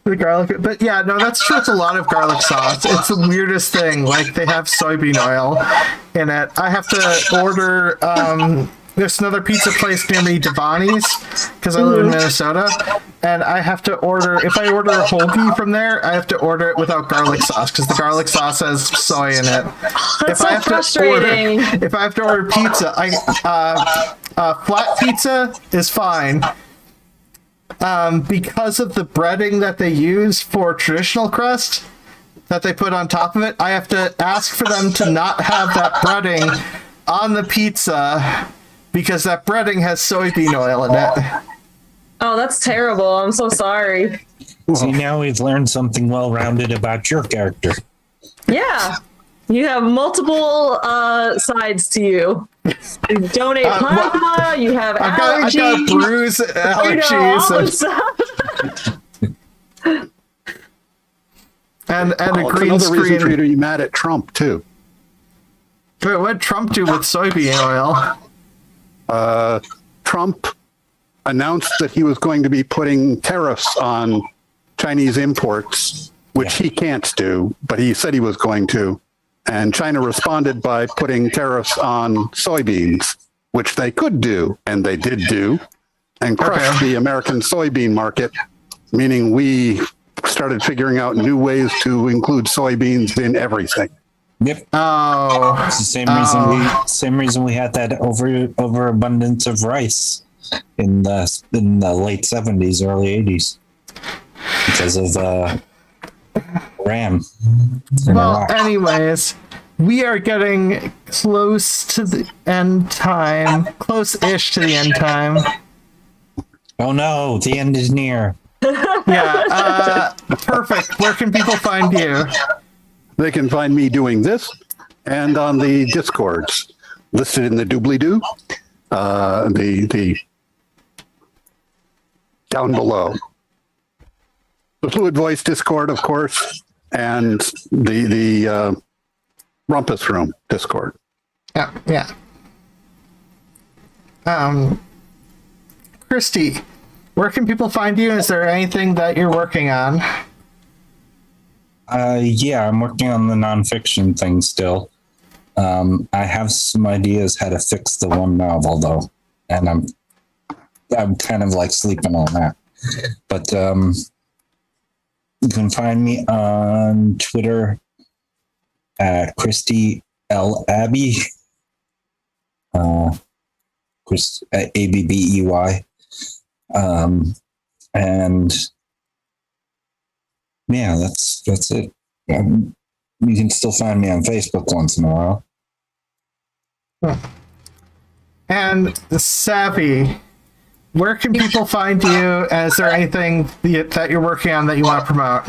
the garlic, but yeah, no, that's true. It's a lot of garlic sauce. It's the weirdest thing. Like they have soybean oil in it. I have to order. There's another pizza place near me, Devani's, because I live in Minnesota, and I have to order. If I order a hoagie from there, I have to order it without garlic sauce because the garlic sauce has soy in it. That's so frustrating. If I have to order pizza, flat pizza is fine. Because of the breading that they use for traditional crust that they put on top of it, I have to ask for them to not have that breading on the pizza because that breading has soybean oil in it. Oh, that's terrible. I'm so sorry. See, now we've learned something well-rounded about your character. Yeah. You have multiple sides to you. You donate plasma, you have allergies. I've got bruise allergies. And a It's green another reason for you screen. to be mad at Trump too. Wait, what did Trump do with soybean oil? Trump announced that he was going to be putting tariffs on Chinese imports, which he can't do, but he said he was going to. And China responded by putting tariffs on soybeans, which they could do, and they did do, and crushed the American soybean market, meaning we started figuring out new ways to include soybeans in everything. Yep. Oh. It's the same reason we had that overabundance of rice in the late 70s, early 80s because of Iran. Well, anyways, we are getting close to the end time, close-ish to the end time. Oh no, the end is near. Yeah. Perfect. Where can people find you? They can find me doing this and on the Discords listed in the doobly-doo. The down below. The Fluid Voice Discord, of course, and the Rumpus Room Discord. Yeah. Christy, where can people find you? Is there anything that you're working on? Yeah, I'm working on the nonfiction thing still. I have some ideas how to fix the one novel though, and I'm kind of like sleeping on that. But you can find me on Twitter at Christy Abbey. Chris Abbey. And yeah, that's it. You can still find me on Facebook once in a while. And Savvy, where can people find you? Is there anything that you're working on that you want to promote?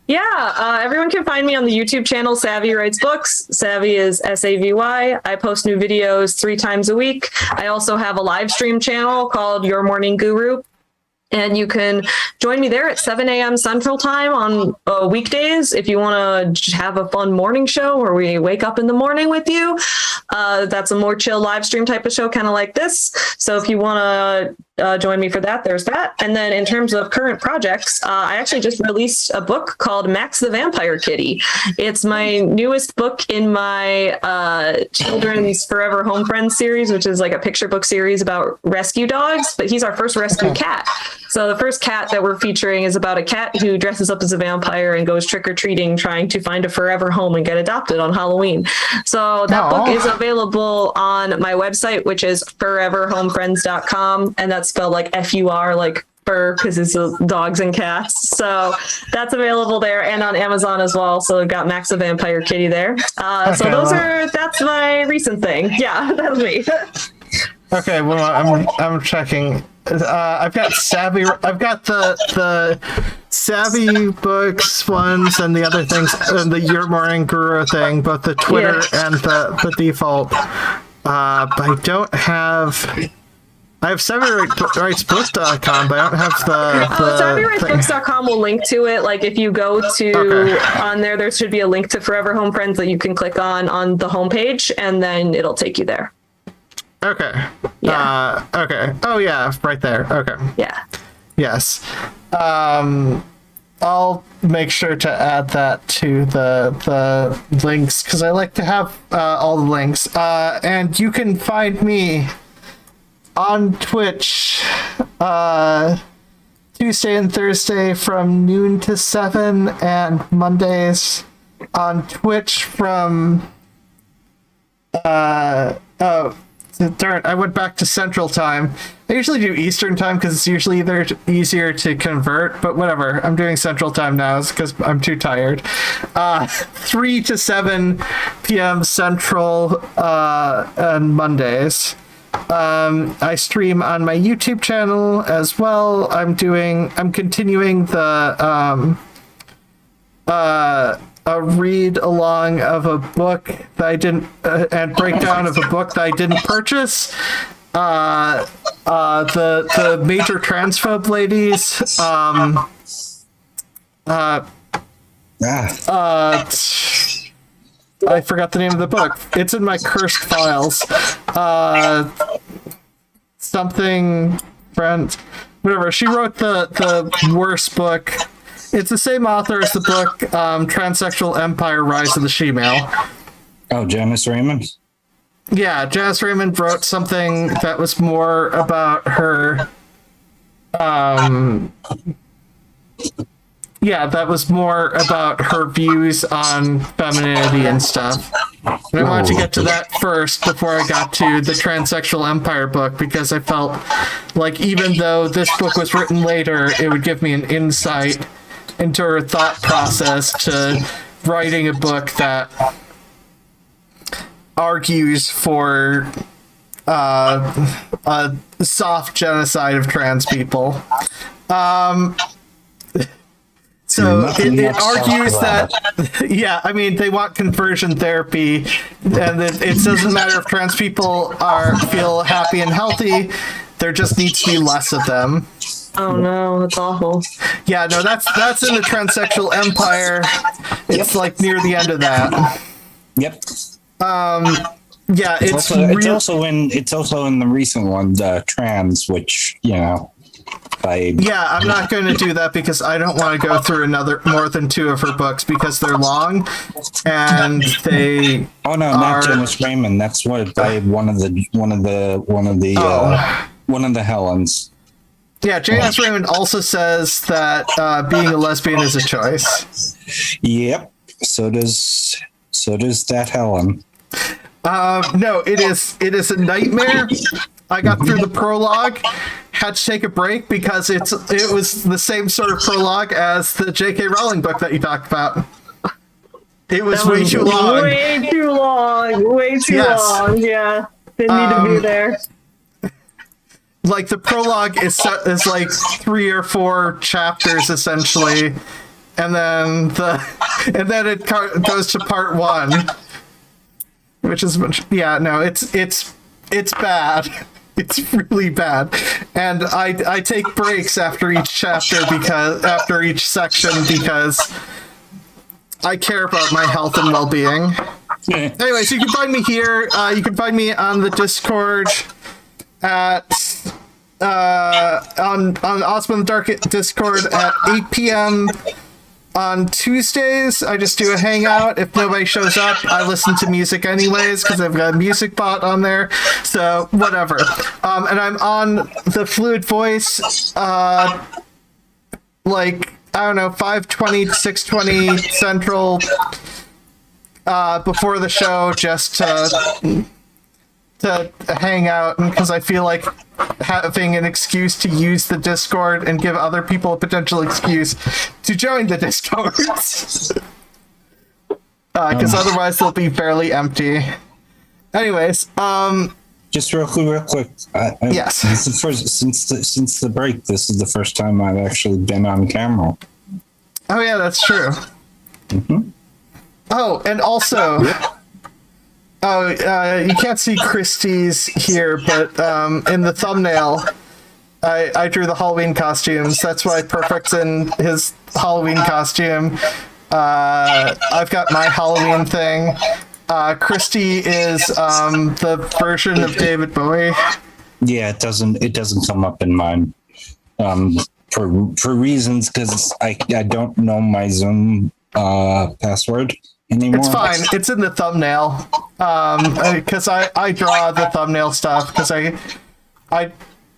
Yeah, everyone can find me on the YouTube channel, Savy Writes Books. Savvy is Savy. I post new videos 3 times a week. I also have a live stream channel called Your Morning Guru. And you can join me there at 7 a.m. Central Time on weekdays if you want to have a fun morning show where we wake up in the morning with you. That's a more chill live stream type of show, kind of like this. So if you want to join me for that, there's that. And then in terms of current projects, I actually just released a book called Max the Vampire Kitty. It's my newest book in my Children's Forever Home Friends series, which is like a picture book series about rescue dogs, but he's our first rescue cat. So the first cat that we're featuring is about a cat who dresses up as a vampire and goes trick-or-treating, trying to find a forever home and get adopted on Halloween. So that book is available on my website, which is foreverhomefriends.com. And that's spelled like F-U-R, like fur, because it's dogs and cats. So that's available there and on Amazon as well. So I've got Max the Vampire Kitty there. So that's my recent thing. Yeah, that's me. Okay, well, I'm checking. I've got Savvy. I've got the Savvy Books ones and the other things, and the Your Morning Guru thing, both the Twitter and the default. But I don't have. I have SavyWritesBooks.com, but I don't have SavyWritesBooks.com will link to it. Like if you go to on there should be a link to Forever Home Friends that you can click on the homepage, and then it'll take you there. Okay. Yeah. Okay. Oh yeah, right there. Okay. Yeah. Yes. I'll make sure to add that to the links because I like to have all the links. And you can find me on Twitch Tuesday and Thursday from noon to 7, and Mondays on Twitch from darn, I went back to Central Time. I usually do Eastern Time because it's usually easier to convert, but whatever. I'm doing Central Time now because I'm too tired. 3 to 7 p.m. Central on Mondays. I stream on my YouTube channel as well. I'm continuing the a read along of a book that I didn't and breakdown of a book that I didn't purchase. The major transphobe ladies. I forgot the name of the book. It's in my cursed files. Something friend, whatever. She wrote the worst book. It's the same author as the book Transsexual Empire: Rise of the She-Male. Oh, Janice Raymond? Yeah, Janice Raymond wrote something that was more about her that was more about her views on femininity and stuff. And I wanted to get to that first before I got to the Transsexual Empire book, because I felt like even though this book was written later, it would give me an insight into her thought process to writing a book that argues for a soft genocide of trans people. So it argues that, yeah, I mean, they want conversion therapy, and it doesn't matter if trans people feel happy and healthy. There just needs to be less of them. Oh no, that's awful. Yeah, no, that's in the transsexual empire. It's like near the end of that. Yep. Yeah, it's also in the recent one, the trans, which I'm not going to do that because I don't want to go through more than 2 of her books because they're long and they. Oh no, not Janice Raymond. That's what by one of the Helens. Yeah, Janice Raymond also says that being a lesbian is a choice. Yep. So does that Helen. No, it is a nightmare. I got through the prologue, had to take a break because it was the same sort of prologue as the J.K. Rowling book that you talked about. It was way too long. Way too long. Yeah, didn't need to be there. Like the prologue is like 3 or 4 chapters essentially, and then it goes to part 1, which is it's bad. It's really bad, and I take breaks after each chapter after each section because I care about my health and well-being. Anyways, you can find me here. You can find me on the Discord at on Ozma In The Dark Discord at 8 p.m. on Tuesdays. I just do a hangout. If nobody shows up, I listen to music anyways because I've got a music bot on there. So whatever. And I'm on the Fluid Voice, like I don't know, 5:20 to 6:20 Central, before the show, just to hang out, because I feel like having an excuse to use the Discord and give other people a potential excuse to join the Discord. Because otherwise they'll be fairly empty. Anyways, just real quick. Yes. This is since the break. This is the first time I've actually been on camera. Oh yeah, that's true. Mm-hmm. Oh, and also. You can't see Christy's here, but in the thumbnail, I drew the Halloween costumes. That's why Perfict's in his Halloween costume. I've got my Halloween thing. Christy is the version of David Bowie. Yeah, it doesn't come up in mine for reasons because I don't know my Zoom password anymore. It's fine. It's in the thumbnail. Because I draw the thumbnail stuff because I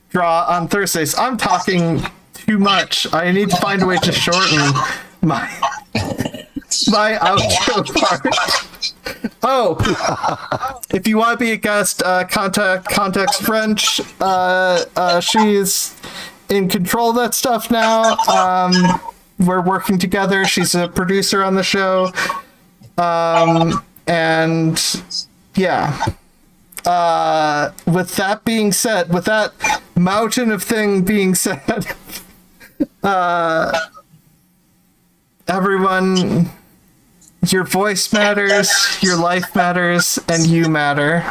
draw on Thursdays. I'm talking too much. I need to find a way to shorten my outro part. Oh, if you want to be a guest, contact Context French. She's in control of that stuff now. We're working together. She's a producer on the show. And yeah, with that being said, with that mountain of thing being said, everyone, your voice matters, your life matters, and you matter.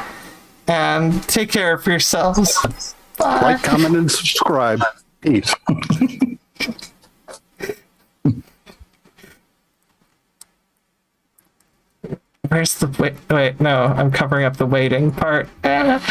And take care of yourselves. Bye. Like, comment, and subscribe. Peace. Where's the wait? No, I'm covering up the waiting part. Bye.